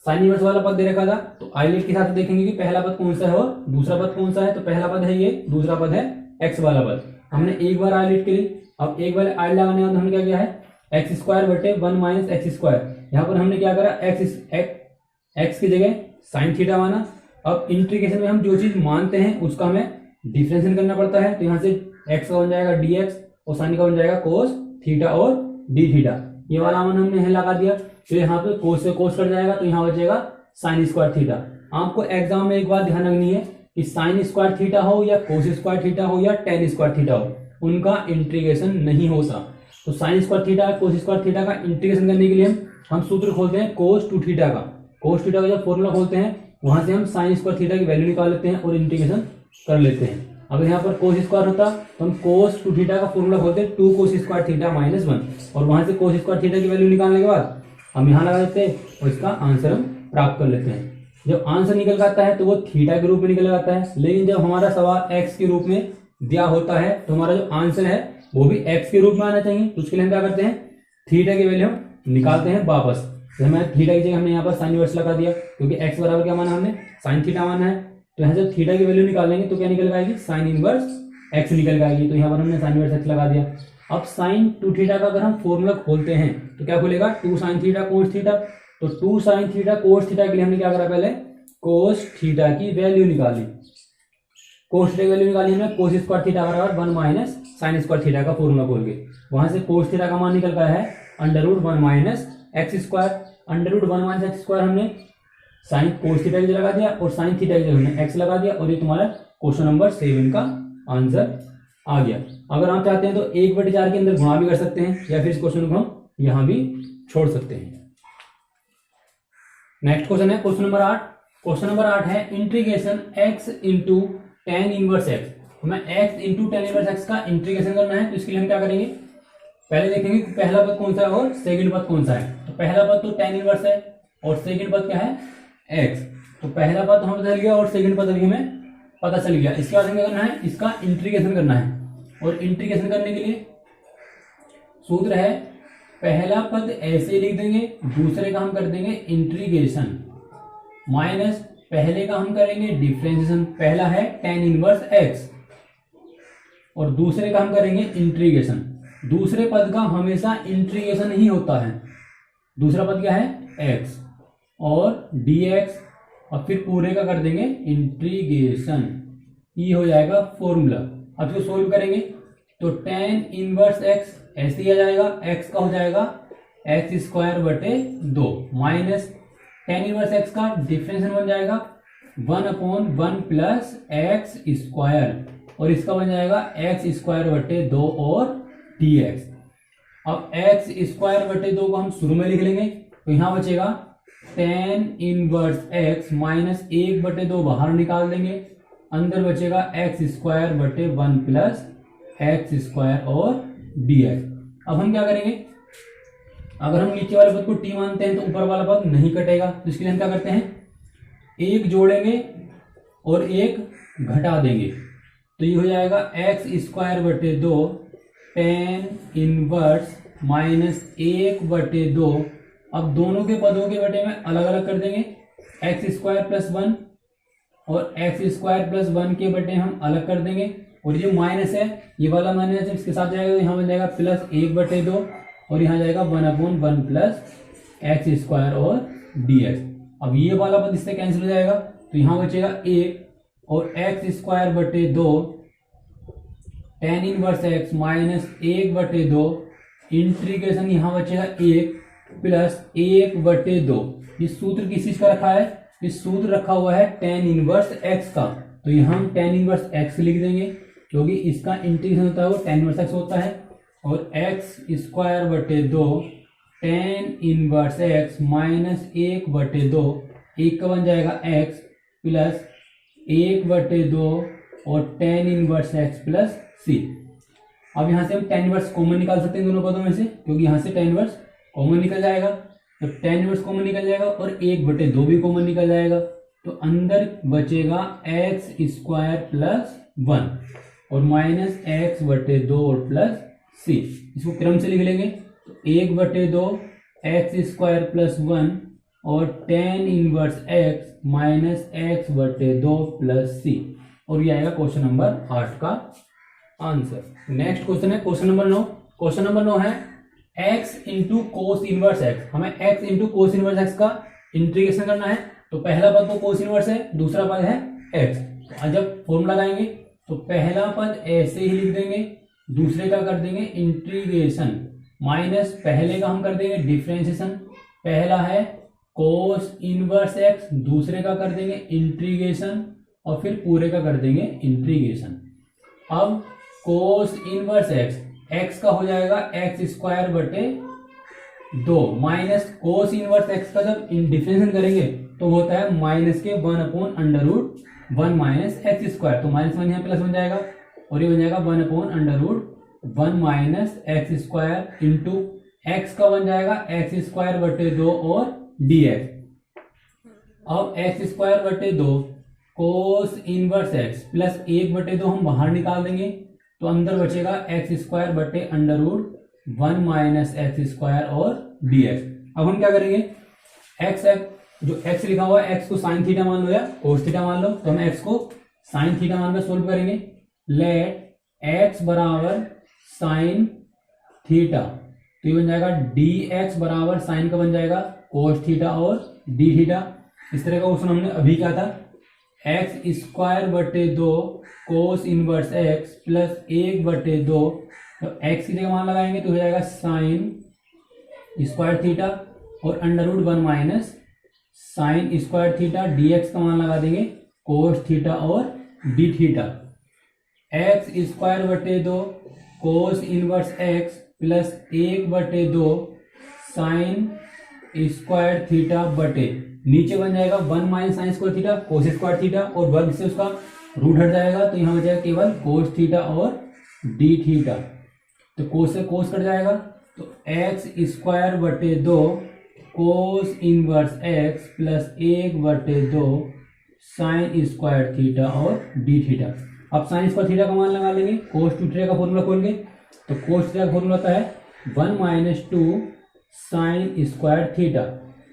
साइन इनवर्स वाला पद दे रखा था, तो आइलेट के साथ देखेंगे कि पहला पद कौन सा है और दूसरा पद कौन सा है। तो पहला पद है ये, दूसरा पद है एक्स वाला पद। हमने एक बार आइलेट के लिए, अब एक बार आइलेट लगाने के बाद हमने क्या किया है, एक्स स्क्वायर बटे 1 माइनस एक्स स्क्वायर। यहाँ पर हमने क्या करा, एक्स की जगह साइन थीटा माना। अब इंटीग्रेशन में हम जो चीज मानते हैं उसका हमें डिफरेंशिएट करना पड़ता है। तो यहाँ से एक्स का बन जाएगा dx और साइन का बन जाएगा कोस थीटा और डी थीटा। ये वाला मान हमने लगा दिया, तो यहाँ पे कोस से कोस कट जाएगा, तो यहाँ बचेगा साइन स्क्वायर थीटा। आपको एग्जाम में एक बात ध्यान रखनी है कि साइन स्क्वायर थीटा हो या कोस स्क्वायर थीटा हो या टेन स्क्वायर थीटा हो, उनका इंटीग्रेशन नहीं होता। तो sine square theta cos square theta का इंटीग्रेशन करने के लिए हम सूत्र खोलते हैं कोस टू थीटा का। कोस थीटा का जब फॉर्मूला खोलते हैं वहां से हम साइन स्क्वायर थीटा की वैल्यू निकाल लेते हैं और इंटीग्रेशन कर लेते हैं। अगर यहाँ पर कोस स्क्वायर होता तो हम कोस टू थीटा का फॉर्मूला खोलते हैं 2 कोस स्क्वायर थीटा माइनस 1, और वहां से कोस स्क्वायर थीटा की वैल्यू निकालने के बाद हम यहाँ लगा देते हैं और इसका आंसर हम प्राप्त कर लेते हैं। जब आंसर निकल आता है तो वो थीटा के रूप में निकल आता है, लेकिन जब हमारा सवाल एक्स के रूप में दिया होता है तो हमारा जो आंसर है वो भी एक्स के रूप में आना चाहिए। तो उसके लिए हम क्या करते हैं, थीटा की वैल्यू हम निकालते हैं वापस। तो हमें थीटा की जगह हमने यहाँ पर साइन इनवर्स लगा दिया, क्योंकि एक्स बराबर क्या माना हमने, साइन थीटा माना है। तो यहाँ से थीटा की वैल्यू निकालेंगे तो क्या निकल आएगी, साइन इनवर्स एक्स निकल आएगी। तो यहाँ पर हमने साइन इनवर्स एक्स लगा दिया। अब साइन टू थीटा का अगर हम फॉर्मूला खोलते हैं तो क्या खुलेगा, 2 साइन थीटा कोस थीटा। तो 2 साइन थीटा कोस थीटा के लिए हमने क्या करा, पहले कोस थीटा की वैल्यू निकाली। कोस थीटा की वैल्यू निकाली हमने, कोस स्क्वायर थीटा बराबर 1 माइनस साइन स्क्वायर थीटा का फॉर्मूला खोल के वहां से कोस थीटा का मान निकल गया है √1 minus x square. √1 minus x square हमने साइन कोस थीटा की जगह लगा दिया और साइन थीटा की जगह हमने एक्स लगा दिया, और ये तुम्हारा क्वेश्चन नंबर 7 का आंसर आ गया। अगर आप चाहते हैं तो 1/4 के अंदर गुणा भी कर सकते हैं, या फिर इस क्वेश्चन को हम यहां भी छोड़ सकते हैं। नेक्स्ट क्वेश्चन है क्वेश्चन नंबर 8। क्वेश्चन नंबर 8 है integration x into tan inverse x. हमें x into tan inverse x का इंटीग्रेशन करना है। तो इसके लिए हम क्या करेंगे, पहले देखेंगे कि पहला पद कौन सा है और सेकंड पद कौन सा है। तो पहला पद तो टेन इनवर्स है और सेकंड पद क्या है, x। तो पहला पद हमें पता चल गया और सेकंड पद अभी हमें पता चल गया। इसके बाद हमें क्या करना है, इसका इंटीग्रेशन करना है। और इंटीग्रेशन करने के लिए सूत्र है, पहला पद ऐसे लिख देंगे, दूसरे का हम कर देंगे इंटीग्रेशन, माइनस पहले का हम करेंगे डिफरेंशिएशन। पहला है टेन इनवर्स एक्स और दूसरे का हम करेंगे इंटीग्रेशन। दूसरे पद का हमेशा इंटीग्रेशन ही होता है। दूसरा पद क्या है, एक्स और dx, और फिर पूरे का कर देंगे इंटीग्रेशन। ये हो जाएगा फॉर्मूला। अब इसको सोल्व करेंगे तो टेन इनवर्स एक्स ऐसे ही आ जाएगा, एक्स का हो जाएगा एक्स स्क्वायर बटे 2 माइनस टेन इनवर्स एक्स का डिफरेंशिएशन बन जाएगा 1/1 प्लस एक्स स्क्वायर, और इसका बन जाएगा एक्स स्क्वायर बटे 2 और dx। अब एक्स स्क्वायर बटे 2 को हम शुरू में लिख लेंगे, तो यहां बचेगा टेन इनवर्स एक्स माइनस 1/2 बाहर निकाल देंगे, अंदर बचेगा एक्स स्क्वायर बटे 1 प्लस एक्स स्क्वायर और dx। अब हम क्या करेंगे, अगर हम नीचे वाले पद को t मानते हैं तो ऊपर वाला पद नहीं कटेगा, तो इसके लिए हम क्या करते हैं, एक जोड़ेंगे और एक घटा देंगे, तो ये हो जाएगा एक्स स्क्वायर बटे 2 tan इनवर्स माइनस 1/2। अब दोनों के पदों के बटे में अलग अलग कर देंगे, एक्स स्क्वायर प्लस 1 और एक्स स्क्वायर प्लस 1 के बटे हम अलग कर देंगे, और ये माइनस है, ये वाला माइनस इसके साथ जाएगा, यहाँ बन जाएगा प्लस 1/2 और यहाँ जाएगा 1/1 प्लस एक्स स्क्वायर और dx। अब ये वाला पद इससे कैंसिल हो जाएगा, तो यहाँ बचेगा 1 और एक्स स्क्वायर बटे 2 tan inverse x minus 1/2 integration यहाँ बचेगा 1 प्लस 1/2। ये सूत्र किस चीज का रखा है, ये सूत्र रखा हुआ है tan इनवर्स x का, तो यहाँ हम tan इनवर्स x लिख देंगे क्योंकि इसका इंटीग्रेशन होता है वो tan इनवर्स x होता है, और एक्स स्क्वायर बटे 2 tan इनवर्स x माइनस 1/2, एक का बन जाएगा x प्लस 1/2 और tan inverse x plus c। अब यहाँ से हम tan इनवर्स कॉमन निकाल सकते हैं दोनों पदों में से, क्योंकि यहाँ से tan इनवर्स कॉमन निकल जाएगा, तो tan इनवर्स कॉमन निकल जाएगा और 1/2 भी कॉमन निकल जाएगा, तो अंदर बचेगा एक्स स्क्वायर प्लस 1 और माइनस x/2 और प्लस c। इसको क्रम से लिख लेंगे, तो 1/2 एक्स स्क्वायर प्लस 1 और tan inverse x minus x/2 plus c, और ये आएगा क्वेश्चन नंबर 8 का आंसर। नेक्स्ट क्वेश्चन है क्वेश्चन नंबर 9। क्वेश्चन नंबर 9 है x into cos inverse x. हमें x into cos inverse x का इंटीग्रेशन करना है, तो पहला पद तो कोस इनवर्स है, दूसरा पद है x। तो जब फॉर्मूला लगाएंगे तो पहला पद ऐसे ही लिख देंगे, दूसरे का कर देंगे इंटीग्रेशन, माइनस पहले का हम कर देंगे डिफरेंशिएशन। पहला है कोस इनवर्स एक्स, दूसरे का कर देंगे इंटीग्रेशन और फिर पूरे का कर देंगे इंटीग्रेशन। अब कोस इनवर्स एक्स, एक्स का हो जाएगा एक्स स्क्वायर बटे 2 माइनस कोस इनवर्स एक्स का जब डिफरेंशिएशन करेंगे तो होता है माइनस के 1/√1 माइनस एक्स स्क्वायर, तो -1 यहाँ प्लस बन जाएगा और ये बन जाएगा 1/√1 minus x square into x का बन जाएगा एक्स स्क्वायर बटे 2 और dx। अब एक्स स्क्वायर बटे 2 कोस इनवर्स एक्स प्लस 1/2 हम बाहर निकाल देंगे, तो अंदर बचेगा एक्स स्क्वायर बटे √1 माइनस एक्स स्क्वायर और dx। अब हम क्या करेंगे, एक्स जो x लिखा हुआ है x को साइन थीटा मान लो या कोस थीटा मान लो, तो हम x को साइन थीटा मान कर सोल्व करेंगे। लेट x बराबर साइन थीटा, तो ये बन जाएगा dx बराबर साइन का बन जाएगा कोस थीटा और d थीटा। इस तरह का क्वेश्चन हमने अभी क्या था, एक्स स्क्वायर बटे 2 कोस इनवर्स एक्स प्लस 1/2, तो एक्स की जगह मान लगाएंगे तो हो जाएगा साइन स्क्वायर थीटा और √1 minus sine square theta, dx का मान लगा देंगे कोस थीटा और d थीटा। एक्स स्क्वायर बटे 2 cos inverse x plus 1/2 sine square theta बटे, नीचे बन जाएगा 1 minus sine square theta cos square theta और वर्ग से उसका रूट हट जाएगा, तो यहाँ बचेगा केवल कोस थीटा और d थीटा, तो कोस से कोस कट जाएगा, तो एक्स स्क्वायर बटे 2 cos inverse x plus 1/2 sine square theta और d थीटा। अब साइन स्क्वायर थीटा का मान लगा लेंगे, कोस टू थीटा का फॉर्मूला खोल के, तो कोस थीटा का फॉर्मूला होता है 1 माइनस 2 साइन स्क्वायर थीटा।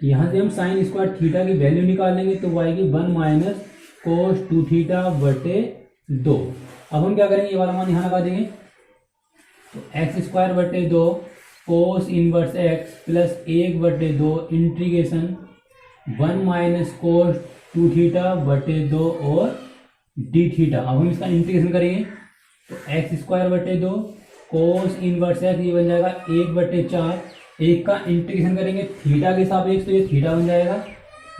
यहाँ से हम साइन स्क्वायर थीटा की वैल्यू निकाल लेंगे, तो वो आएगी 1 माइनस कोस 2 थीटा बटे 2। अब हम क्या करेंगे, ये वाला मान यहाँ लगा देंगे, तो एक्स स्क्वायर बटे 2 cos inverse x plus 1/2 integration 1 minus cos 2 theta बटे 2 और d थीटा। अब हम इसका इंटीग्रेशन करेंगे, तो एक्स स्क्वायर बटे 2 कोस इनवर्स एक्स, ये बन जाएगा 1/4, एक का इंटीग्रेशन करेंगे थीटा के सापेक्ष, तो ये थीटा बन जाएगा,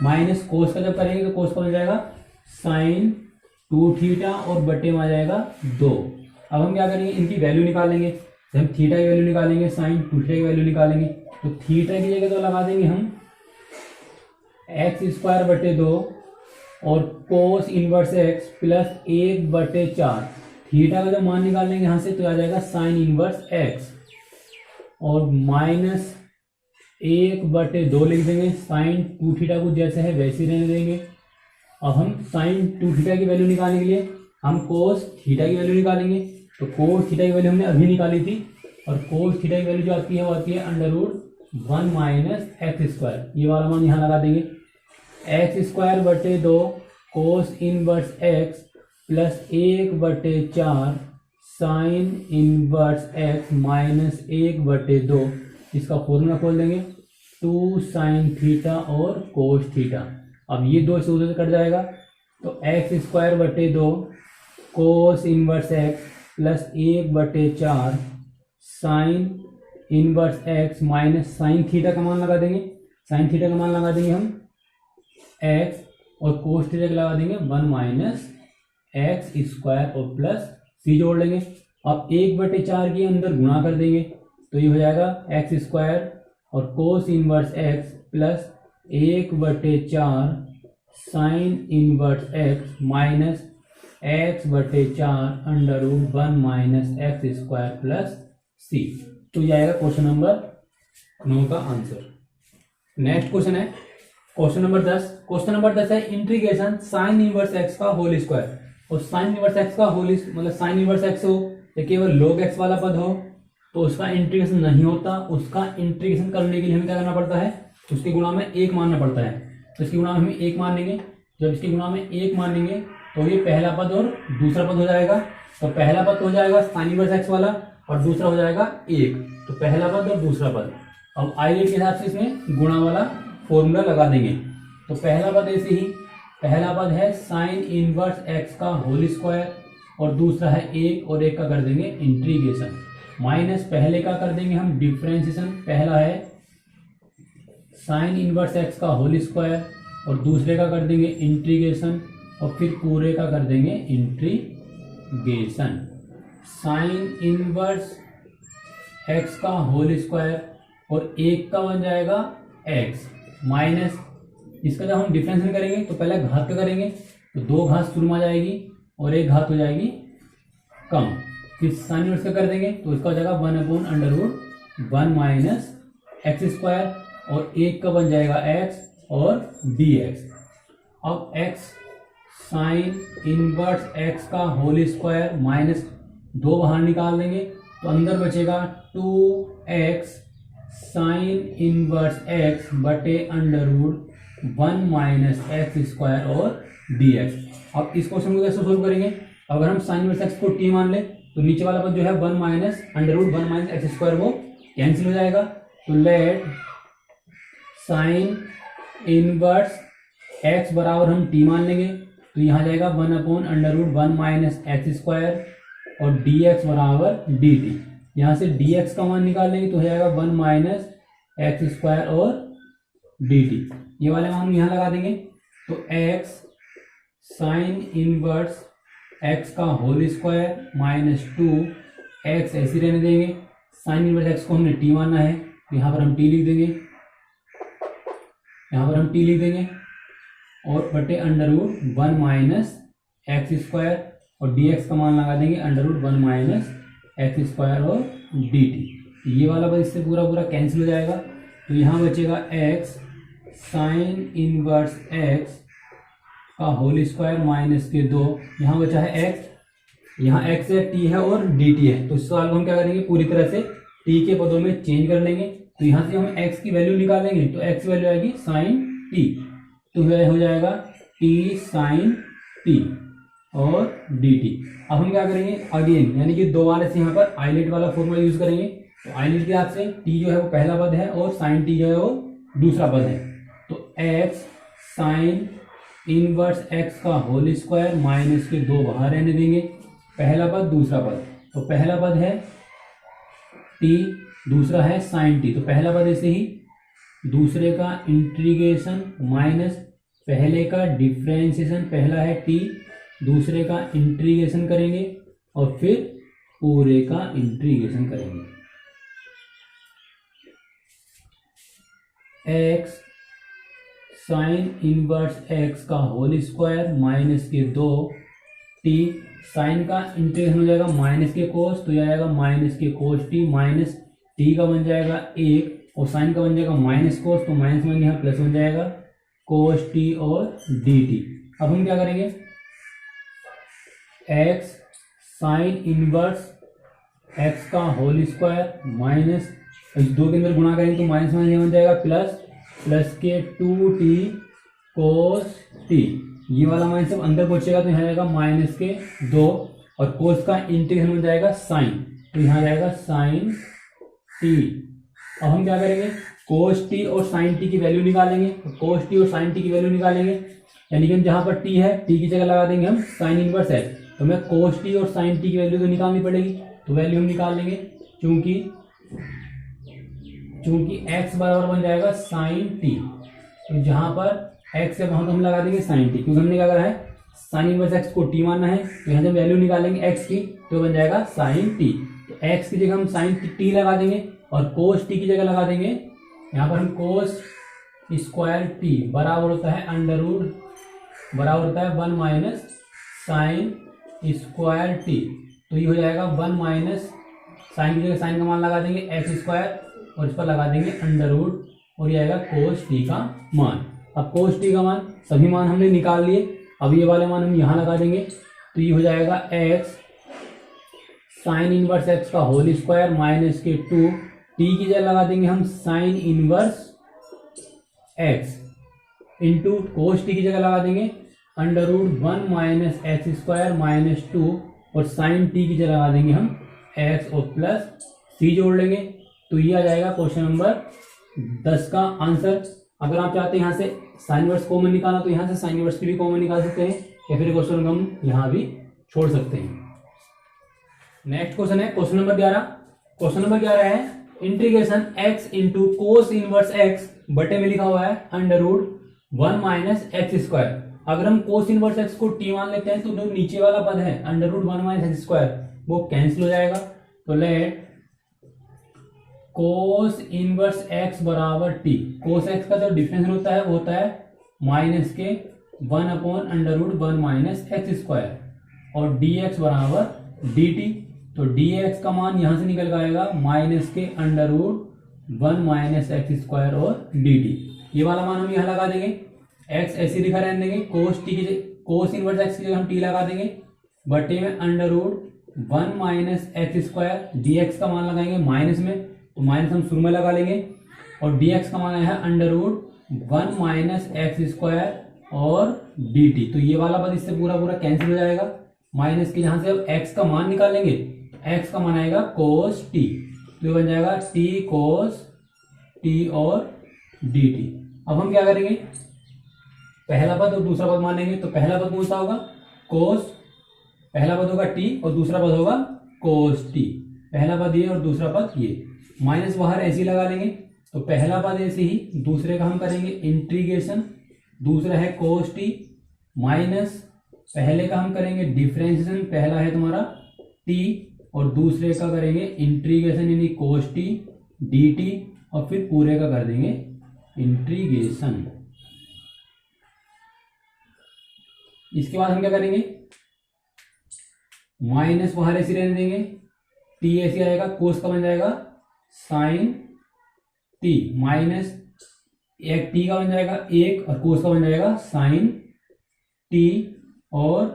माइनस कोस का जब करेंगे तो कोस का बन जाएगा साइन 2 थीटा और बटे में आ जाएगा 2। अब हम क्या करेंगे, इनकी वैल्यू निकालेंगे, जब हम थीटा की वैल्यू निकालेंगे साइन 2 थीटा की वैल्यू निकालेंगे, तो थीटा की जगह तो लगा देंगे हम एक्स स्क्वायर बटे 2 और cos inverse x plus 1/4 theta का जब मान निकाल लेंगे यहाँ से तो आ जाएगा साइन इनवर्स एक्स और माइनस 1/2 लिख देंगे। साइन 2 थीटा को जैसे है वैसे ही रहने देंगे। अब हम साइन 2 थीटा की वैल्यू निकालने के लिए हम कोस थीटा की वैल्यू निकालेंगे। तो कोस थीटा की वैल्यू हमने अभी निकाली थी और कोस थीटा की वैल्यू जो आती है वो आती है √1 माइनस एक्स स्क्वायर। ये वाला मान यहाँ लगा देंगे। x²/2 cos inverse x plus 1/4 sign inverse x minus 1/2। इसका फॉर्मूला खोल देंगे 2 साइन थीटा और कोस थीटा। अब ये दो से उधर कट जाएगा तो x²/2 cos inverse x plus 1/4 sign inverse x minus sine theta का मान लगा देंगे। साइन थीटा का मान लगा देंगे हम x और कोस थीटा का लगा देंगे 1 माइनस x² और प्लस c जोड़ लेंगे। अब 1/4 के अंदर गुणा कर देंगे तो ये हो जाएगा x² और कोस inverse x plus 1/4 sign inverse x minus x/4 √1 minus x² plus c। तो ये आएगा क्वेश्चन नंबर 9 का आंसर। नेक्स्ट क्वेश्चन है क्वेश्चन नंबर 10। क्वेश्चन नंबर 10 है इंटीग्रेशन साइन इनवर्स एक्स का होल स्क्वायर। और साइन इनवर्स एक्स का होल मतलब साइन इनवर्स एक्स हो या केवल log x वाला पद हो तो उसका इंटीग्रेशन नहीं होता। उसका इंटीग्रेशन करने के लिए हमें क्या करना पड़ता है, उसके गुणा में 1 मानना पड़ता है। तो इसके गुणा में हम 1 मान लेंगे। जब इसके गुणा में 1 मान लेंगे तो ये पहला पद और दूसरा पद हो जाएगा। तो पहला पद हो जाएगा साइन इनवर्स एक्स वाला और दूसरा हो जाएगा 1। तो पहला पद और दूसरा पद। अब आइलेट के हिसाब से इसमें गुणा वाला फॉर्मूला लगा देंगे। तो पहला पद ऐसे ही, पहला पद है साइन इनवर्स एक्स का होल स्क्वायर और दूसरा है 1 और 1 का कर देंगे इंटीग्रेशन माइनस पहले का कर देंगे हम डिफ्रेंशिएशन। पहला है साइन इनवर्स एक्स का होल स्क्वायर और दूसरे का कर देंगे इंटीग्रेशन और फिर पूरे का कर देंगे इंटीग्रेशन। साइन इनवर्स एक्स का होल स्क्वायर और 1 का बन जाएगा x माइनस इसका जब हम डिफरेंशियल करेंगे तो पहले घात का करेंगे तो 2 घात शुरू में आ जाएगी और 1 घात हो जाएगी कम। फिर साइन इनवर्स का कर देंगे तो इसका हो जाएगा 1/√1 माइनस x² और 1 का बन जाएगा x और dx। अब x साइन इनवर्स x का होल स्क्वायर माइनस 2 बाहर निकाल देंगे तो अंदर बचेगा 2x साइन इनवर्स x बटे √1 माइनस x² और dx। अब इस क्वेश्चन को कैसे सोल्व करेंगे, अगर हम साइन इनवर्स x को t मान ले तो नीचे वाला पद जो है 1 माइनस √1 माइनस x² वो कैंसिल हो जाएगा। तो लेट साइन इनवर्स x बराबर हम t मान लेंगे तो यहाँ जाएगा 1/√1 माइनस x² और dx बराबर dt। यहाँ से dx का मान निकाल लेंगे तो हो जाएगा 1 माइनस x² और dt। ये वाले मान यहाँ लगा देंगे तो x साइन इनवर्स x का होल स्क्वायर माइनस 2x ऐसे रहने देंगे। साइन इनवर्स x को हमने t मानना है तो यहाँ पर हम t लिख देंगे, यहाँ पर हम t लिख देंगे और बटे √1 माइनस x² और dx का मान लगा देंगे √1 माइनस x² और dt। ये वाला बस इससे पूरा पूरा कैंसिल हो जाएगा तो यहाँ बचेगा x साइन इनवर्स x का होल स्क्वायर माइनस के 2। यहाँ बचा है x, यहाँ x है t है और dt है। तो इस सवाल को हम क्या करेंगे पूरी तरह से t के पदों में चेंज कर लेंगे। तो यहाँ से हम x की वैल्यू निकालेंगे तो x वैल्यू आएगी साइन t तो हो जाएगा t साइन t और dt। अब हम क्या करेंगे अगेन यानी कि दोबारा से यहाँ पर आइलेट वाला फॉर्मूला यूज करेंगे। तो आइलेट के हिसाब से t जो है वो पहला पद है और साइन t जो है वो दूसरा पद है। तो x साइन इनवर्स x का होल स्क्वायर माइनस के 2 बाहर रहने देंगे, पहला पद दूसरा पद। तो पहला पद है t दूसरा है साइन t। तो पहला पद ऐसे ही, दूसरे का इंटीग्रेशन माइनस पहले का डिफ्रेंशिएशन। पहला है t दूसरे का इंटीग्रेशन करेंगे और फिर पूरे का इंटीग्रेशन करेंगे। x साइन इनवर्स एक्स का होल स्क्वायर माइनस के 2t, साइन का इंटीग्रेशन हो जाएगा माइनस के कोस, तो यह आएगा माइनस के कोस टी, माइनस टी का बन जाएगा 1 और साइन का बन जाएगा माइनस कोस, तो माइनस वन यहाँ प्लस बन जाएगा कोस टी और डी टी। अब हम क्या करेंगे, एक्स साइन इनवर्स एक्स का होल स्क्वायर माइनस, इस 2 के अंदर गुणा करेंगे तो माइनस वन बन जाएगा प्लस के 2t कोस टी, ये वाला माइनस जब अंदर पहुंचेगा तो यहाँ जाएगा माइनस के 2 और कोस का इंटीग्रेशन हो जाएगा साइन, तो यहाँ जाएगा साइन टी। अब हम क्या करेंगे, कोस टी और साइन टी की वैल्यू निकालेंगे, तो कोस टी और साइन टी की वैल्यू निकालेंगे, यानी कि हम जहां पर टी है टी की जगह लगा देंगे हम साइन इनवर्स एक्स, तो हमें कोस टी और साइन टी की वैल्यू तो निकालनी पड़ेगी, तो वैल्यू हम निकाल लेंगे, चूंकि x बराबर बन जाएगा साइन टी, तो जहां पर x है वहां तो हम लगा देंगे साइन टी, क्योंकि हमने क्या करा है साइन इनवर्स x को t मानना है, तो यहाँ जब वैल्यू निकालेंगे x की तो बन जाएगा साइन टी, तो x की जगह हम साइन टी लगा देंगे और कोस टी की जगह लगा देंगे, यहाँ पर हम कोस स्क्वायर टी बराबर होता है अंडर रूट, बराबर होता है 1 माइनस साइन स्क्वायर टी, तो ये हो जाएगा 1 माइनस साइन की जगह साइन का मान लगा देंगे एक्स स्क्वायर और इस पर लगा देंगे अंडर रूट और ये आएगा कोस टी का मान। अब कोस टी का मान सभी मान हमने निकाल लिए, अब ये वाले मान हम यहाँ लगा देंगे, तो ये हो जाएगा एक्स साइन इनवर्स एक्स का होल स्क्वायर माइनस के 2, टी की जगह लगा देंगे हम sine inverse x into cos T की जगह लगा देंगे under root 1 minus x square minus 2 और साइन टी की जगह लगा देंगे हम एक्स और प्लस सी जोड़ लेंगे, तो ये आ जाएगा क्वेश्चन नंबर 10 का आंसर। अगर आप चाहते हैं यहाँ से साइन इनवर्स कॉमन निकालना तो यहाँ से साइन इनवर्स की भी कॉमन निकाल सकते हैं, या फिर क्वेश्चन को हम यहाँ भी छोड़ सकते हैं। नेक्स्ट क्वेश्चन है क्वेश्चन नंबर 11। क्वेश्चन नंबर 11 है integration x into cos inverse x बटे में लिखा हुआ है under root 1 minus x square. अगर हम कोस इनवर्स x को t मान लेते हैं तो जो नीचे वाला पद है under root 1 minus x square वो कैंसिल हो जाएगा, तो लेट कोस इनवर्स x बराबर t, कोस x का जो डिफरेंशियल होता है वो होता है माइनस के 1 upon under root 1 minus x square और dx बराबर dt, तो dx का मान यहां से निकल आएगा माइनस के under root 1 minus x square और dt, ये वाला मान हम यहाँ लगा देंगे, x ऐसे लिखा रहने देंगे, कोस इनवर्स x की जगह हम t लगा देंगे बटे में under root 1 minus x square, dx का मान लगाएंगे माइनस में, तो माइनस हम शुरू में लगा लेंगे और dx का मान आया है under root 1 minus x square और dt, तो ये वाला पद इससे पूरा पूरा कैंसिल हो जाएगा, माइनस के जहां से अब x का मान निकालेंगे, x का मान आएगा कोस t, तो ये बन जाएगा t कोस t और dt। अब हम क्या करेंगे, पहला पद और दूसरा पद मानेंगे, तो पहला पद कौन सा होगा कोस, पहला पद होगा t और दूसरा पद होगा कोस t, पहला पद ये और दूसरा पद ये, माइनस बाहर ऐसे ही लगा लेंगे, तो पहला पद ऐसे ही, दूसरे का हम करेंगे इंटीग्रेशन, दूसरा है कोस t माइनस पहले का हम करेंगे डिफरेंशिएशन, पहला है तुम्हारा t और दूसरे का करेंगे इंटीग्रेशन यानी कोस t dt और फिर पूरे का कर देंगे इंटीग्रेशन। इसके बाद हम क्या करेंगे, माइनस बाहर ऐसे रहने देंगे, t ऐसे आएगा, कोस का बन जाएगा साइन t माइनस एक t का बन जाएगा 1 और कोस का बन जाएगा साइन t और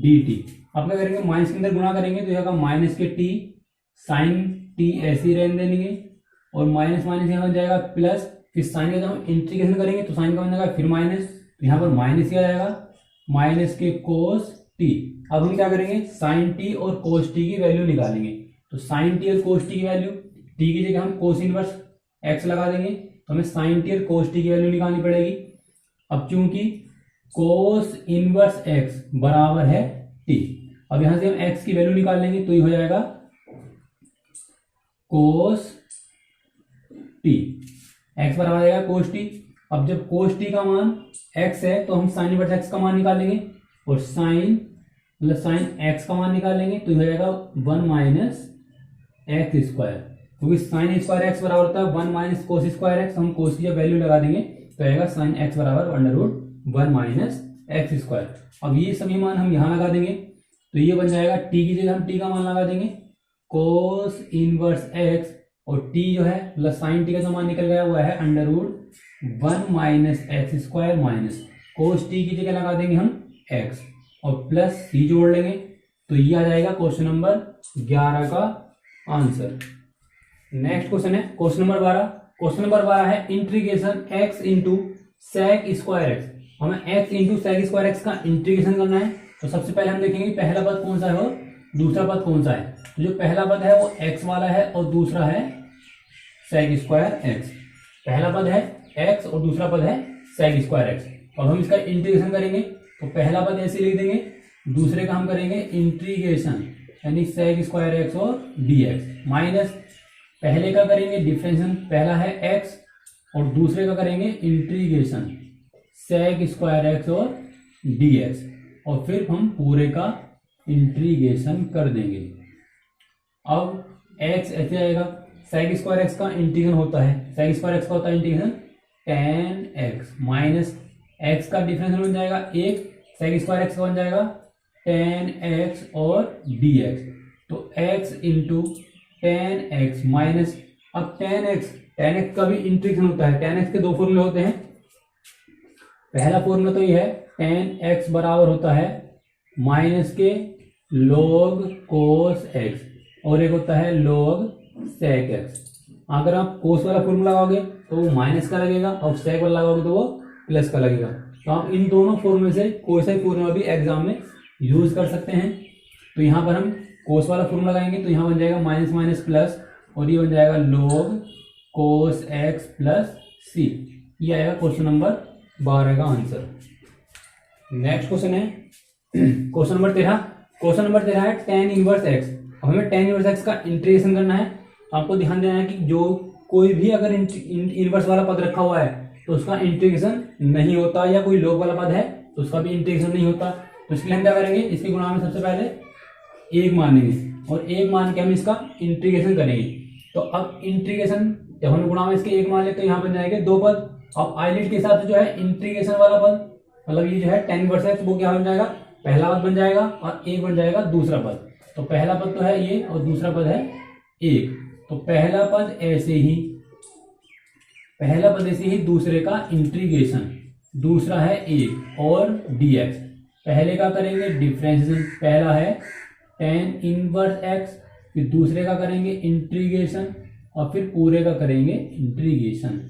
dt। अब क्या करेंगे, माइनस के अंदर गुणा करेंगे तो यह माइनस के t साइन t ऐसे ही रहने देंगे और माइनस माइनस यहाँ बन जाएगा प्लस, फिर साइन का जब हम इंटीग्रेशन करेंगे तो साइन का बन जाएगा फिर माइनस, तो यहाँ पर माइनस ही आ जाएगा माइनस के कोस t। अब हम क्या करेंगे, साइन t और कोस t की वैल्यू निकालेंगे, तो साइन t और कोस t की वैल्यू, t की जगह हम कोस इनवर्स x लगा देंगे, तो हमें साइन t और कोस t की वैल्यू निकालनी पड़ेगी। अब चूंकि कोस इनवर्स x बराबर है t, अब यहां से हम x की वैल्यू निकाल लेंगे, तो ये हो जाएगा कोस t, x बराबर आएगा कोस t। अब जब कोस t का मान x है तो हम साइन इनवर्स x का मान निकालेंगे और साइन मतलब साइन x का मान निकालेंगे, तो ये हो जाएगा 1 माइनस एक्स स्क्वायर, क्योंकि साइन स्क्वायर एक्स बराबर होता है 1 माइनस कोस स्क्वायर एक्स, हम कोस की जब वैल्यू लगा देंगे तो आएगा साइन एक्स बराबर under root 1 minus x square. अब ये सभी मान हम यहाँ लगा देंगे, तो ये बन जाएगा टी की जगह हम टी का मान लगा देंगे कोस इनवर्स एक्स, और टी जो है प्लस साइन टी का जो मान निकल गया हुआ है under root 1 minus x square minus cos T की जगह लगा देंगे हम एक्स और प्लस सी जोड़ लेंगे, तो ये आ जाएगा क्वेश्चन नंबर 11 का आंसर। नेक्स्ट क्वेश्चन है क्वेश्चन नंबर 12। क्वेश्चन नंबर 12 है integration x into sec square x. हमें x into sec square x का इंटीग्रेशन करना है। तो सबसे पहले हम देखेंगे पहला पद कौन सा है और दूसरा पद कौन सा है। तो जो पहला पद है वो x वाला है और दूसरा है सेक स्क्वायर एक्स। पहला पद है x और दूसरा पद है सेक स्क्वायर एक्स। अब हम इसका इंटीग्रेशन करेंगे, तो पहला पद ऐसे लिख देंगे, दूसरे का हम करेंगे इंटीग्रेशन यानी सेक स्क्वायर एक्स और dx माइनस पहले का करेंगे डिफरेंशिएशन, पहला है x और दूसरे का करेंगे इंटीग्रेशन सेक स्क्वायर एक्स और dx और फिर हम पूरे का इंटीग्रेशन कर देंगे। अब x ऐसे आएगा, सेक स्क्वायर एक्स का इंटीग्रेशन होता है, सेक स्क्वायर एक्स का होता है integration tan x minus x का डिफरेंशियल बन जाएगा एक, सेक स्क्वायर एक्स का बन जाएगा tan x और dx, तो x into tan x minus अब tan x का भी इंटीग्रेशन होता है। tan x के दो फॉर्मूले होते हैं, पहला फॉर्मूला तो ये है tan x बराबर होता है माइनस के log cos x और एक होता है log sec x। अगर आप cos वाला फॉर्मूला लगाओगे तो वो माइनस का लगेगा और sec वाला लगाओगे तो वो प्लस का लगेगा। तो आप इन दोनों फॉर्मूले से कोई सा फॉर्मूला भी एग्जाम में यूज कर सकते हैं। तो यहाँ पर हम कोस वाला फॉर्मूला लगाएंगे तो यहाँ बन जाएगा माइनस माइनस प्लस और ये बन जाएगा log cos x प्लस सी। ये आएगा क्वेश्चन नंबर 12 का आंसर। नेक्स्ट क्वेश्चन है क्वेश्चन नंबर 13। क्वेश्चन नंबर 13 है tan इनवर्स x। अब हमें tan इनवर्स x का इंटीग्रेशन करना है। आपको ध्यान देना है कि जो कोई भी अगर इनवर्स वाला पद रखा हुआ है तो उसका इंटीग्रेशन नहीं होता, या कोई log वाला पद है तो उसका भी इंटीग्रेशन नहीं होता। तो इसके लिए हम क्या करेंगे, इसके गुणा में सबसे पहले एक मानेंगे और एक मान के हम इसका इंटीग्रेशन करेंगे। तो अब इंटीग्रेशन जब हम गुणा में इसके एक मान ले तो यहाँ बन जाएंगे दो पद। अब आइलेट के हिसाब से जो है इंटीग्रेशन वाला पद मतलब ये जो है tan इनवर्स x वो क्या बन जाएगा, पहला पद बन जाएगा और एक बन जाएगा दूसरा पद। तो पहला पद तो है ये और दूसरा पद है एक, तो पहला पद ऐसे ही दूसरे का इंटीग्रेशन, दूसरा है एक और dx, पहले का करेंगे डिफरेंशिएशन, पहला है tan इनवर्स x, फिर दूसरे का करेंगे इंटीग्रेशन और फिर पूरे का करेंगे इंटीग्रेशन।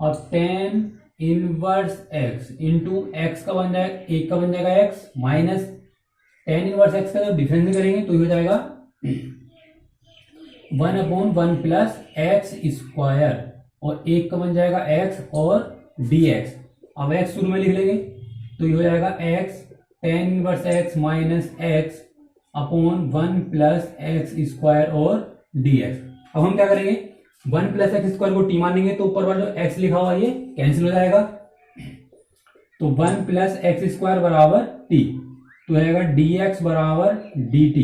और tan inverse x into x का बन जाएगा, एक का बन जाएगा x minus tan inverse x का जब डिफरेंस करेंगे तो हो जाएगा 1/1 प्लस एक्स स्क्वायर और एक का बन जाएगा x और dx। अब x शुरू में लिख लेंगे तो ये हो जाएगा x tan inverse x minus x upon 1 plus x square और dx। अब हम क्या करेंगे, 1 प्लस एक्स स्क्वायर को t मानेंगे तो ऊपर वाला जो x लिखा हुआ है ये कैंसिल हो जाएगा, तो 1 प्लस एक्स स्क्वायर बराबर t, तो रहेगा dx बराबर dt।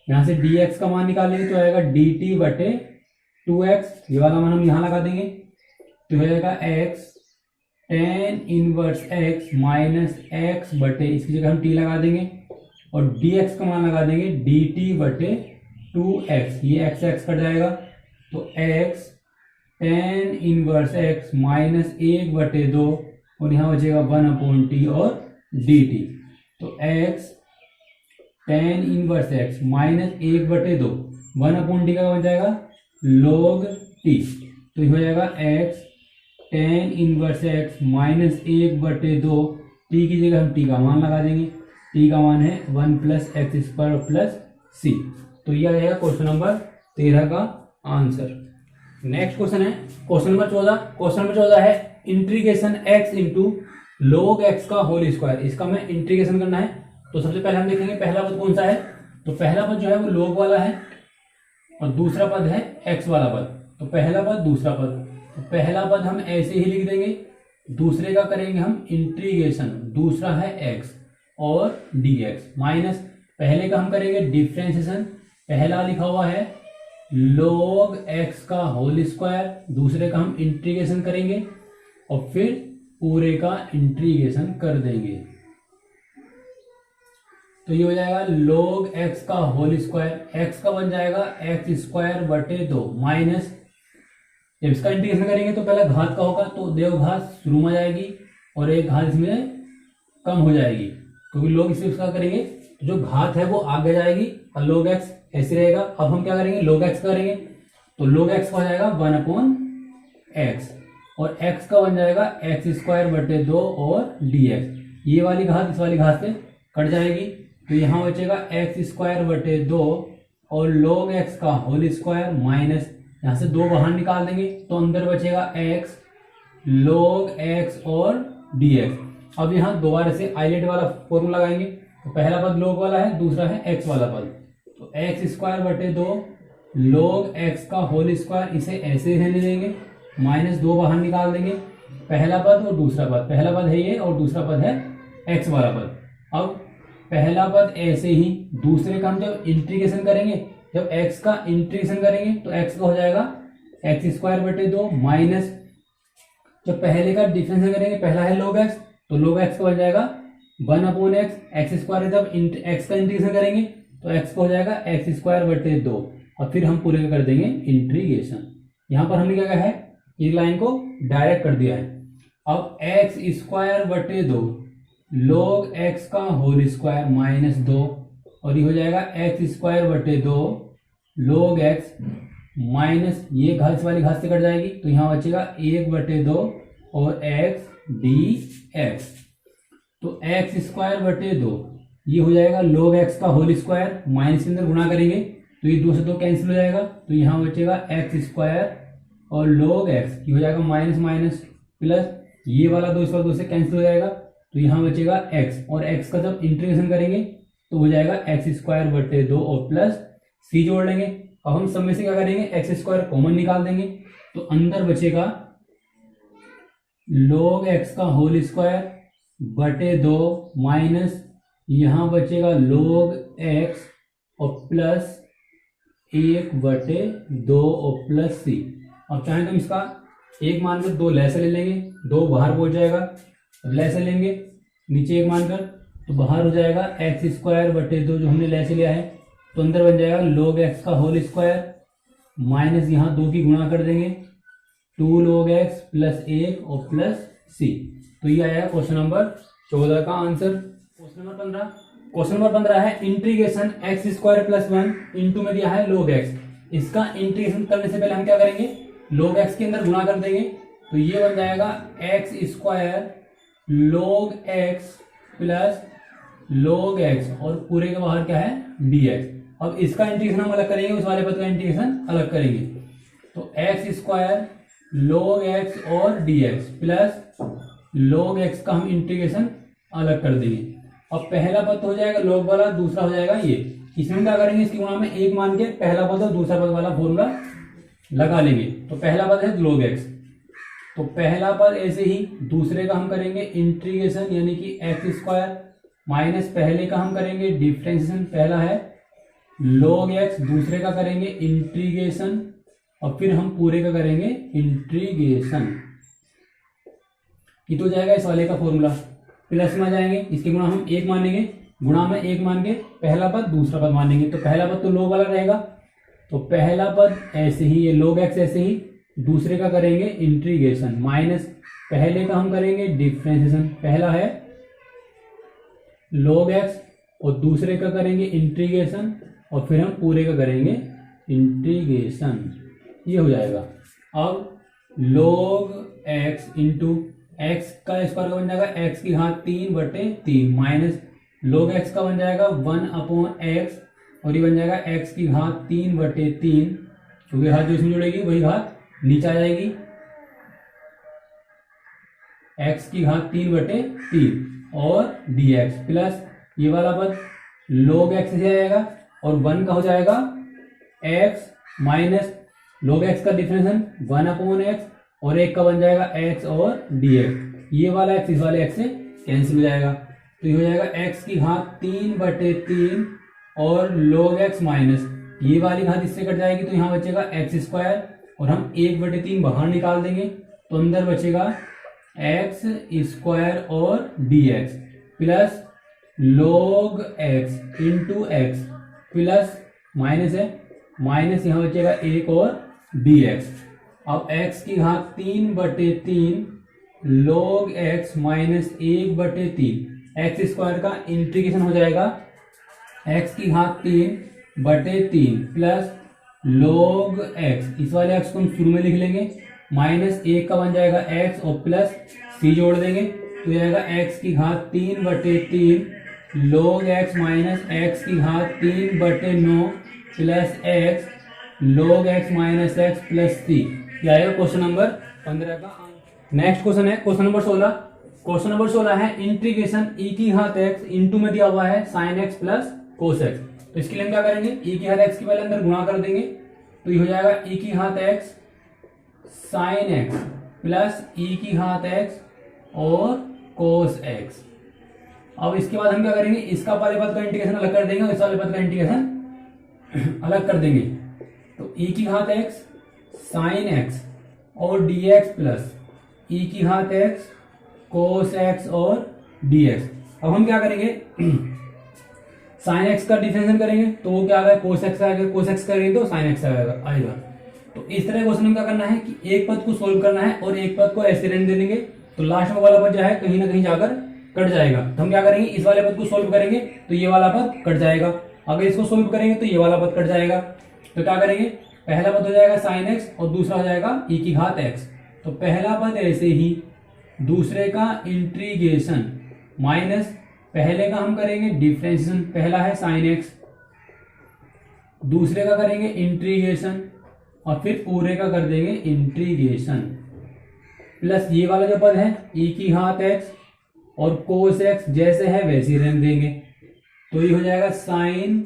यहां से dx का मान निकालेंगे तो आएगा dt बटे 2x, ये वाला मान हम यहां लगा देंगे तो हो जाएगा x tan inverse x minus x बटे, इसकी जगह हम t लगा देंगे और dx का मान लगा देंगे dt बटे 2x, ये x x कट जाएगा तो x tan inverse x minus 1 बटे 2 और यहाँ बचेगा 1/t और dt। तो x tan inverse x minus 1 बटे 2 1/t का बन जाएगा log t, तो ये हो जाएगा x tan inverse x minus 1 बटे 2, t की जगह हम t का मान लगा देंगे, t का मान है 1 प्लस एक्स स्क्वायर प्लस सी। तो यह आ जाएगा क्वेश्चन नंबर 13 का आंसर। नेक्स्ट क्वेश्चन है क्वेश्चन नंबर 14। क्वेश्चन नंबर 14 है integration x into log x का होल स्क्वायर। इसका हमें इंटीग्रेशन करना है। तो सबसे पहले हम देखेंगे पहला पद कौन सा है, तो पहला पद जो है वो log वाला है और दूसरा पद है x वाला पद। तो पहला पद दूसरा पद, तो पहला पद हम ऐसे ही लिख देंगे, दूसरे का करेंगे हम इंटीग्रेशन, दूसरा है x और dx माइनस पहले का हम करेंगे डिफरेंशिएशन, पहला लिखा हुआ है log x का होल स्क्वायर, दूसरे का हम इंटीग्रेशन करेंगे और फिर पूरे का इंटीग्रेशन कर देंगे। तो ये हो जाएगा log x का होल स्क्वायर, x का बन जाएगा x स्क्वायर बटे 2 माइनस, जब इसका इंटीग्रेशन करेंगे तो पहले घात का होगा तो देव घात शुरू में जाएगी और एक घात इसमें कम हो जाएगी, क्योंकि लोग इसे उसका करेंगे तो जो घात है वो आगे जाएगी और log x ऐसे रहेगा। अब हम क्या करेंगे, log x करेंगे तो log x का हो जाएगा 1/x और x का बन जाएगा x स्क्वायर बटे 2 और dx। ये वाली घात इस वाली घात से कट जाएगी तो यहाँ बचेगा x स्क्वायर बटे 2 और log x का होल स्क्वायर माइनस, यहाँ से 2 बाहर निकाल देंगे तो अंदर बचेगा x log x और dx। अब यहाँ दोबारा से आइलेट वाला फॉर्मूला लगाएंगे तो पहला पद log वाला है, दूसरा है x वाला पद, तो x स्क्वायर बटे 2 log x का होल स्क्वायर, इसे ऐसे रहने देंगे, माइनस 2 बाहर निकाल देंगे, पहला पद और दूसरा पद, पहला पद है ये और दूसरा पद है x वाला पद। अब पहला पद ऐसे ही, दूसरे का हम जब इंटीग्रेशन करेंगे, जब x का इंटीग्रेशन करेंगे तो x का हो जाएगा x स्क्वायर बटे 2 माइनस, जब पहले का डिफरेंस करेंगे, पहला है log x तो log x का बन जाएगा 1/x, x स्क्वायर, जब x का इंटीग्रेशन करेंगे तो x का हो जाएगा x स्क्वायर बटे 2 और फिर हम पूरे कर देंगे इंटीग्रेशन। यहाँ पर हमने क्या कहा है, इस लाइन को डायरेक्ट कर दिया है। अब x स्क्वायर बटे 2 log x का होल स्क्वायर माइनस 2 और ये हो जाएगा x स्क्वायर बटे 2 log x माइनस, ये घात वाली घात से कट जाएगी तो यहाँ बचेगा 1/2 और x dx। तो x स्क्वायर बटे 2 ये हो जाएगा log x का होल स्क्वायर, माइनस के अंदर गुणा करेंगे तो ये 2 से 2 कैंसिल हो जाएगा तो यहाँ बचेगा x स्क्वायर और log x ये हो जाएगा माइनस माइनस प्लस, ये वाला 2 इस वाला 2 से कैंसिल हो जाएगा तो यहाँ बचेगा x और x का जब इंटीग्रेशन करेंगे तो हो जाएगा x स्क्वायर बटे 2 और प्लस c जोड़ लेंगे। अब हम सब में से क्या करेंगे, x स्क्वायर कॉमन निकाल देंगे तो अंदर बचेगा log x का होल स्क्वायर बटे 2 माइनस, यहाँ बचेगा log x और प्लस 1/2 और प्लस c। अब चाहे तो हम इसका एक मानकर 2 लैसे ले लेंगे, 2 बाहर पहुंच जाएगा, अब लैसे लेंगे नीचे एक मानकर तो बाहर हो जाएगा x स्क्वायर बटे 2 जो हमने लैसे लिया है, तो अंदर बन जाएगा log x का होल स्क्वायर माइनस, यहाँ 2 की गुणा कर देंगे 2 log x प्लस 1 और प्लस c। तो ये आया क्वेश्चन नंबर 14 का आंसर। क्वेश्चन नंबर 15 है integration x square plus 1 into में दिया है log x। इसका इंटीग्रेशन करने से पहले हम क्या करेंगे, log x के अंदर गुणा कर देंगे तो ये बन जाएगा x square log x plus log x और पूरे के बाहर क्या है dx। अब इसका इंटीग्रेशन हम अलग करेंगे, उस वाले पद का इंटीग्रेशन अलग करेंगे तो x स्क्वायर log x और dx प्लस log x का हम इंटीग्रेशन अलग कर देंगे। अब पहला पद तो हो जाएगा log वाला, दूसरा हो जाएगा ये, इसमें क्या करेंगे, इसकी गुणा में 1 मान के पहला पद और दूसरा पद वाला फॉर्मूला लगा लेंगे। तो पहला पद है log x, तो पहला पद ऐसे ही, दूसरे का हम करेंगे इंटीग्रेशन यानी कि x स्क्वायर माइनस पहले का हम करेंगे डिफरेंशिएशन, पहला है log x, दूसरे का करेंगे इंटीग्रेशन और फिर हम पूरे का करेंगे इंटीग्रेशन। ये तो जाएगा इस वाले का फॉर्मूला, प्लस में आ जाएंगे, इसके गुणा हम 1 मानेंगे, गुणा में 1 मान के पहला पद दूसरा पद मानेंगे तो पहला पद तो log वाला रहेगा, तो पहला पद ऐसे ही, ये log x ऐसे ही, दूसरे का करेंगे इंटीग्रेशन माइनस पहले का हम करेंगे डिफरेंशिएशन, पहला है log x और दूसरे का करेंगे इंटीग्रेशन और फिर हम पूरे का करेंगे इंटीग्रेशन, ये हो जाएगा। अब log x इंटू x का स्क्वायर का बन जाएगा x की घात 3/3 माइनस log x का बन जाएगा 1/x और ये बन जाएगा x की घात 3/3, क्योंकि घात जो इसमें जुड़ेगी वही घात नीचे आ जाएगी, x की घात 3/3 और dx प्लस ये वाला पद log x से आएगा और 1 का हो जाएगा x माइनस log x का डिफरेंशिएशन 1/x और 1 का बन जाएगा x और dx, ये वाला x इस वाले x से कैंसिल हो जाएगा तो ये हो जाएगा x की घात 3/3 और log x माइनस ये वाली घात इससे कट जाएगी तो यहाँ बचेगा एक्स स्क्वायर, और हम 1/3 बाहर निकाल देंगे तो अंदर बचेगा एक्स स्क्वायर और dx plus log x into x plus minus है, माइनस यहाँ बचेगा 1 और dx। अब x की घात 3/3 log x minus 1/3 x square का इंटीग्रेशन हो जाएगा x की घात 3/3 प्लस log x, इस वाले x को हम शुरू में लिख लेंगे, माइनस 1 का बन जाएगा x और प्लस c जोड़ देंगे तो यह आएगा x की घात 3/3 log x माइनस x की घात 3/9 plus x log x minus x plus c। यह आएगा क्वेश्चन नंबर 15 का आंसर। नेक्स्ट क्वेश्चन है क्वेश्चन नंबर 16। क्वेश्चन नंबर 16 है इंटीग्रेशन e की घात x इंटू में दिया हुआ है sin x plus cos x। तो इसके लिए हम क्या करेंगे, e की घात x के पहले अंदर गुणा कर देंगे तो ये हो जाएगा e की घात x sin x plus e की घात x और cos x। अब इसके बाद हम क्या करेंगे, इसका वाले पद का इंटीग्रेशन अलग कर देंगे और इस वाले पद का इंटीग्रेशन अलग कर देंगे। तो e की घात x sin x और dx प्लस e की घात x cos x और dx। अब हम क्या करेंगे, sin x का डिफरेंशिएशन करेंगे तो वो क्या आएगा, cos x आएगा, cos x करेंगे तो sin x आएगा। तो इस तरह क्वेश्चन में क्या करना है कि एक पद को सोल्व करना है और एक पद को ऐसे रहने दे देंगे तो लास्ट में वाला पद जो है कहीं ना कहीं जाकर कट जाएगा। तो हम क्या करेंगे, इस वाले पद को सोल्व करेंगे तो ये वाला पद कट जाएगा, अगर इसको सोल्व करेंगे तो ये वाला पद कट जाएगा। तो क्या करेंगे, पहला पद हो जाएगा sin x और दूसरा हो जाएगा e की घात x। तो पहला पद ऐसे ही, दूसरे का इंटीग्रेशन माइनस पहले का हम करेंगे डिफरेंशिएशन, पहला है sin x, दूसरे का करेंगे इंटीग्रेशन और फिर पूरे का कर देंगे इंटीग्रेशन प्लस ये वाला जो पद है e की घात x और cos x जैसे है वैसे ही रहने देंगे तो ये हो जाएगा sin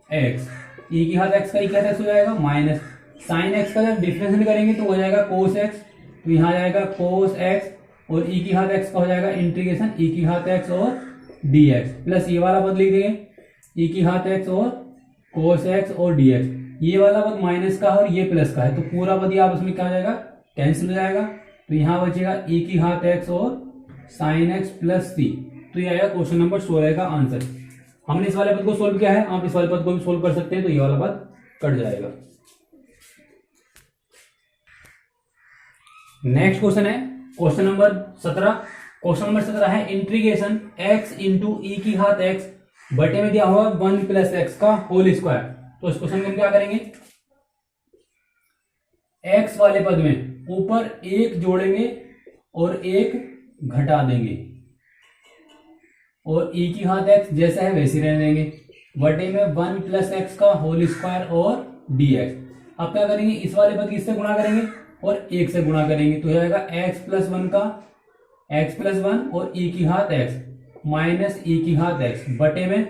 x, e की घात x का e की घात x हो जाएगा माइनस sin x का जब डिफरेंशिएशन करेंगे तो हो जाएगा cos x, तो यहाँ आ जाएगा cos x और e की घात x का हो जाएगा इंटीग्रेशन e की घात x और dx प्लस ये वाला पद लिख देंगे e की घात x और cos x और dx। ये वाला पद माइनस का और ये प्लस का है तो पूरा पद ये आपस में क्या हो जाएगा, कैंसिल हो जाएगा। तो यहाँ बचेगा e की घात x और sin x प्लस c। तो ये आएगा क्वेश्चन नंबर 16 का आंसर। हमने इस वाले पद को सोल्व किया है, आप इस वाले पद को भी सोल्व कर सकते हैं तो ये वाला पद कट जाएगा। नेक्स्ट क्वेश्चन है क्वेश्चन नंबर 17। क्वेश्चन नंबर 17 है इंटीग्रेशन x इंटू ई की घात x बटे में दिया हुआ 1 प्लस एक्स का होल स्क्वायर। तो इस क्वेश्चन में हम क्या करेंगे, x वाले पद में ऊपर 1 जोड़ेंगे और 1 घटा देंगे और e की घात x जैसा है वैसे रहने देंगे बटे में 1 प्लस एक्स का होल स्क्वायर और dx। अब क्या करेंगे, इस वाले पद की इससे गुणा करेंगे और 1 से गुणा करेंगे तो जाएगा x प्लस 1 का x प्लस 1 और e की घात x माइनस e की घात x बटे में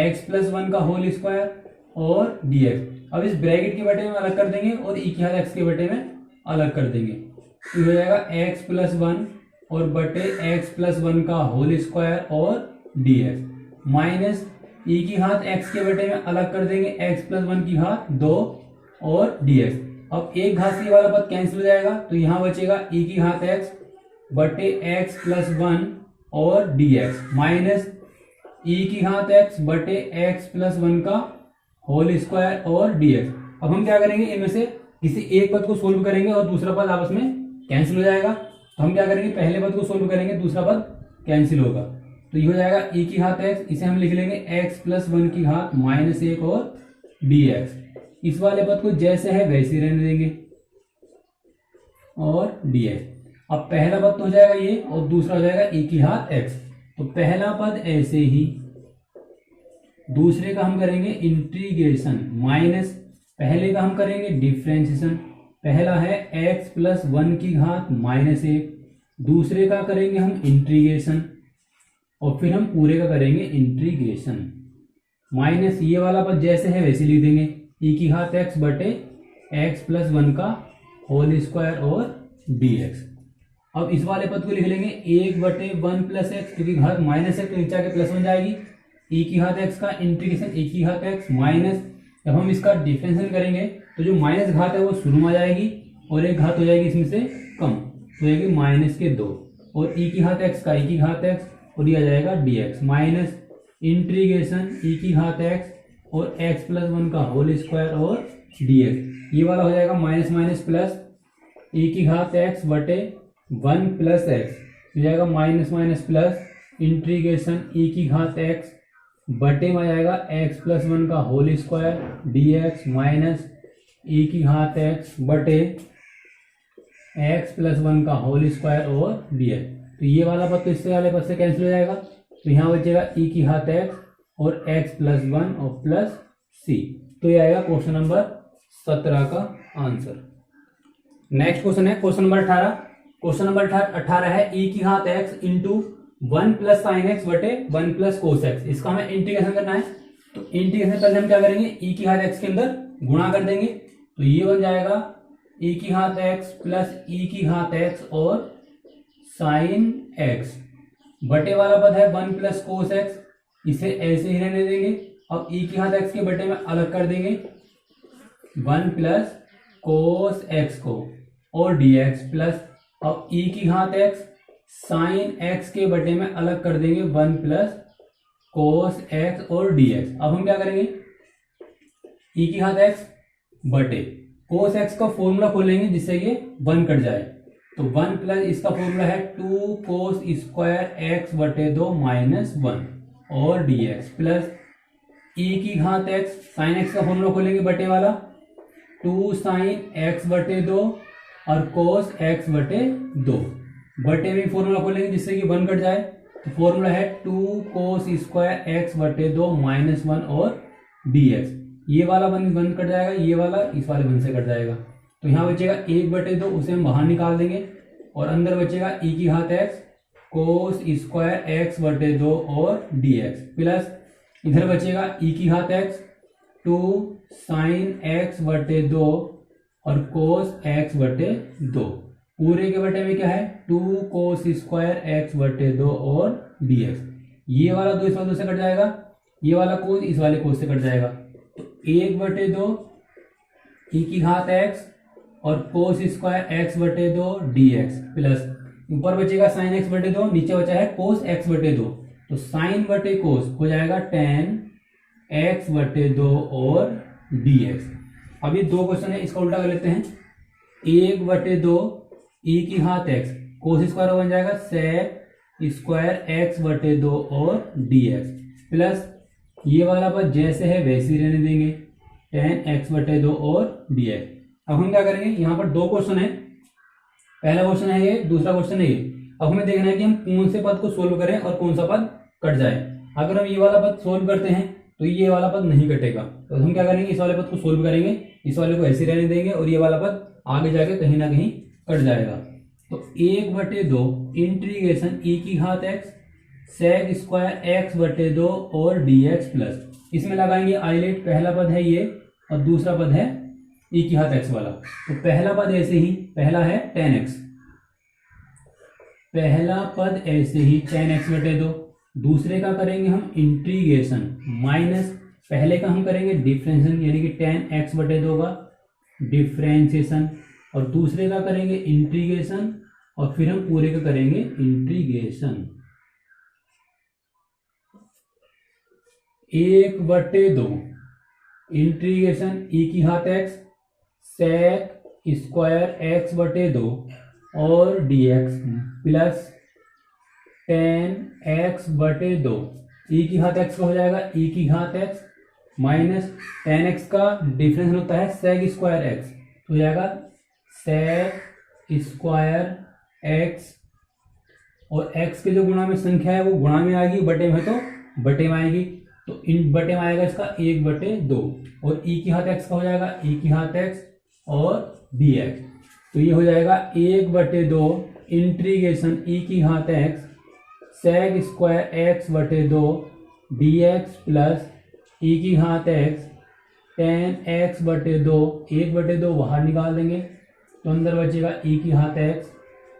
x प्लस 1 का होल स्क्वायर और dx। अब इस ब्रैकेट के बटे में अलग कर देंगे और e की घात x के बटे में अलग कर देंगे तो हो जाएगा x प्लस 1 और बटे x प्लस 1 का होल स्क्वायर और dx माइनस e की घात x के बटे में अलग कर देंगे x प्लस 1 की घात 2 और dx। अब एक घात से वाला पद कैंसिल हो जाएगा तो यहाँ बचेगा e की घात x बटे x प्लस 1 और dx माइनस e की घात x बटे x प्लस 1 का होल स्क्वायर और dx। अब हम क्या करेंगे, इनमें से किसी एक पद को सोल्व करेंगे और दूसरा पद आपस में कैंसिल हो जाएगा। तो हम क्या करेंगे, पहले पद को सोल्व करेंगे दूसरा पद कैंसिल होगा तो ये हो जाएगा e की घात x, इसे हम लिख लेंगे x प्लस 1 की घात माइनस 1 और dx। इस वाले पद को जैसे है वैसे ही रहने देंगे और dx। अब पहला पद तो हो जाएगा ये और दूसरा हो जाएगा e की घात x। तो पहला पद ऐसे ही, दूसरे का हम करेंगे इंटीग्रेशन माइनस पहले का हम करेंगे डिफरेंशिएशन, पहला है x प्लस 1 की घात माइनस 1, दूसरे का करेंगे हम इंटीग्रेशन और फिर हम पूरे का करेंगे इंटीग्रेशन माइनस ये वाला पद जैसे है वैसे लिख देंगे e की घात x बटे x प्लस 1 का होल स्क्वायर और dx। अब इस वाले पद को लिख लेंगे 1 बटे 1 प्लस एक्स, क्योंकि घात माइनस है तो नीचे आके प्लस 1 जाएगी, e की घात x का इंटीग्रेशन e की घात x माइनस जब हम इसका डिफरेंशियल करेंगे तो जो माइनस घात है वो शुरू में आ जाएगी और एक घात हो जाएगी इसमें से कम, तो जाएगी -2 और ई की घात एक्स का ई की घात एक्स और ये आ जाएगा dx माइनस इंटीग्रेशन ई की घात एक्स और x प्लस 1 का होल स्क्वायर और dx। ये वाला हो जाएगा माइनस माइनस प्लस ई की घात एक्स बटे 1 प्लस एक्स, हो जाएगा माइनस माइनस प्लस इंटीग्रेशन ई की घात एक्स बटे में आ जाएगा x प्लस 1 का होल स्क्वायर dx माइनस ई की घात एक्स बटे x प्लस 1 का होल स्क्वायर और dx। तो ये वाला पद तो इससे वाले पद से कैंसिल हो जाएगा, तो यहाँ बचेगा ई की घात एक्स और x प्लस 1 और प्लस c। तो ये आएगा क्वेश्चन नंबर 17 का आंसर। नेक्स्ट क्वेश्चन है क्वेश्चन नंबर 18। क्वेश्चन नंबर 18 है ई की घात x into 1 plus sine x बटे 1 प्लस कोस एक्स। इसका हमें इंटीग्रेशन करना है, तो इंटीग्रेशन पहले हम क्या करेंगे, ई की घात एक्स के अंदर गुणा कर देंगे, तो ये बन जाएगा ई की घात एक्स प्लस ई की घात एक्स और साइन एक्स बटे वाला पद है 1 प्लस कोस एक्स, इसे ऐसे ही रहने देंगे। अब ई की घात एक्स के बटे में अलग कर देंगे 1 प्लस कोस एक्स को और dx प्लस अब ई की घात एक्स साइन एक्स के बटे में अलग कर देंगे 1 प्लस कोस एक्स और dx। अब हम क्या करेंगे, ई की घात एक्स बटे कोस एक्स का फॉर्मूला खोलेंगे जिससे ये 1 कट जाए, तो 1 प्लस इसका फॉर्मूला है 2 कोस स्क्वायर एक्स बटे 2 माइनस 1 और dx प्लस ई की घात एक्स साइन एक्स का फॉर्मूला खोलेंगे बटे वाला 2 साइन एक्स बटे 2 और कोस एक्स बटे 2, बटे में फॉर्मूला खोलेंगे जिससे कि 1 कट जाए, तो फॉर्मूला है 2 कोस स्क्वायर एक्स बटे 2 माइनस 1 और dx। ये वाला 1 कट जाएगा, ये वाला इस वाले 1 से कट जाएगा, तो यहाँ बचेगा 1 बटे 2, उसे हम बाहर निकाल देंगे और अंदर बचेगा ई की घात एक्स कोस स्क्वायर एक्स बटे 2 और dx प्लस इधर बचेगा ई की घात एक्स 2 साइन एक्स बटे 2 और कोस एक्स बटे 2, पूरे के बटे में क्या है 2 कोस स्क्वायर एक्स बटे 2 और dx। ये वाला 2 इस वाले 2 से कट जाएगा, ये वाला कोस इस वाले कोस से कट जाएगा, तो 1 बटे 2 ई की घात एक्स और कोस स्क्वायर एक्स बटे 2 dx प्लस ऊपर बचेगा साइन एक्स बटे 2, नीचे बचा है कोस एक्स बटे 2, तो साइन बटे कोस हो जाएगा tan एक्स बटे 2 और dx। अब ये 2 क्वेश्चन है, इसका उल्टा कर लेते हैं, 1 बटे 2 ई की घात एक्स कोस स्क्वायर बन जाएगा sec स्क्वायर एक्स बटे 2 और dx प्लस ये वाला पद जैसे है वैसे ही रहने देंगे tan एक्स बटे 2 और dx। अब हम क्या करेंगे, यहाँ पर 2 क्वेश्चन है, पहला क्वेश्चन है ये, दूसरा क्वेश्चन है ये। अब हमें देखना है कि हम कौन से पद को सोल्व करें और कौन सा पद कट जाए। अगर हम ये वाला पद सोल्व करते हैं तो ये वाला पद नहीं कटेगा, तो हम क्या करेंगे, इस वाले पद को सोल्व करेंगे, इस वाले को ऐसे रहने देंगे और ये वाला पद आगे जाके कहीं ना कहीं कट जाएगा। तो 1 बटे 2 इंटीग्रेशन ई की घात एक्स सेक स्क्वायर एक्स बटे 2 और dx प्लस इसमें लगाएंगे आइलेट, पहला पद है ये और दूसरा पद है ई की घात एक्स वाला। तो पहला पद ऐसे ही, पहला है tan x, पहला पद ऐसे ही tan x बटे 2, दूसरे का करेंगे हम इंटीग्रेशन माइनस पहले का हम करेंगे डिफरेंशिएशन यानी कि tan x बटे 2 का डिफरेंशिएशन और दूसरे का करेंगे इंटीग्रेशन और फिर हम पूरे का करेंगे इंटीग्रेशन। 1 बटे 2 इंटीग्रेशन ई की घात एक्स सेक स्क्वायर एक्स बटे 2 और dx प्लस tan x बटे 2 ई की घात x का हो जाएगा ई की घात x माइनस tan x का डिफरेंस होता है सेक स्क्वायर x, तो हो जाएगा सेक स्क्वायर x और x के जो गुणा में संख्या है वो गुणा में आएगी, बटे में तो बटे में आएगी, तो इन बटे में आएगा इसका 1 बटे 2 और ई की घात x का हो जाएगा ई की घात x और dx, तो ये हो जाएगा 1 बटे 2 इंटीग्रेशन ई की घात एक्स सेक स्क्वायर एक्स बटे 2 dx प्लस ई की घात एक्स tan x बटे 2, 1 बटे 2 बाहर निकाल देंगे तो अंदर बचेगा ई की घात एक्स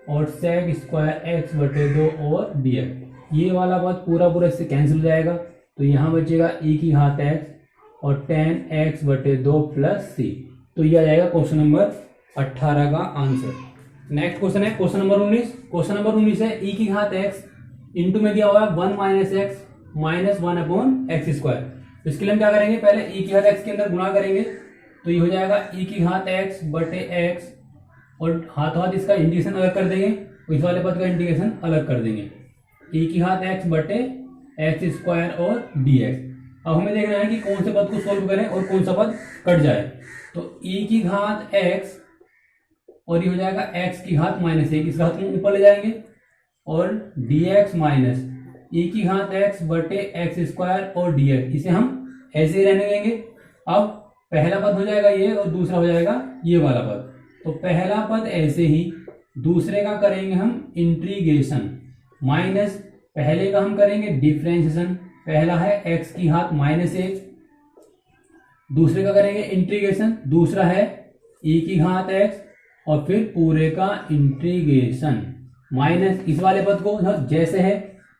और सेक स्क्वायर एक्स बटे 2 और dx। ये वाला बात पूरा पूरा इससे कैंसिल हो जाएगा, तो यहाँ बचेगा ई की घात एक्स और 10x बटे 2 प्लस सी। तो ये आ जाएगा क्वेश्चन नंबर 18 का आंसर। नेक्स्ट क्वेश्चन है क्वेश्चन नंबर 19। क्वेश्चन नंबर 19 है e की घात x इंटू में दिया हुआ है 1 minus x minus 1 upon x square. तो इसके लिए हम क्या करेंगे, पहले e की घात x के अंदर गुणा करेंगे, तो ये हो जाएगा e की घात x बटे x, और हाथों हाथ इसका इंटीग्रेशन अलग कर देंगे, तो इस वाले पद का इंटीग्रेशन अलग कर देंगे। e की घात x बटे एक्स स्क्वायर और dx। अब हमें देखना है कि कौन से पद को सोल्व करें और कौन सा पद कट जाए। तो e की घात x और ये हो जाएगा x की घात माइनस 1, इस घात को ऊपर ले जाएंगे, और dx माइनस e की घात x बटे एक्स स्क्वायर और dx, इसे हम ऐसे ही रहने देंगे। अब पहला पद हो जाएगा ये और दूसरा हो जाएगा ये वाला पद। तो पहला पद ऐसे ही, दूसरे का करेंगे हम इंटीग्रेशन, माइनस पहले का हम करेंगे डिफरेंशिएशन। पहला है x की घात माइनस 1, दूसरे का करेंगे इंटीग्रेशन, दूसरा है e की घात x और फिर पूरे का इंटीग्रेशन, माइनस इस वाले पद को जैसे है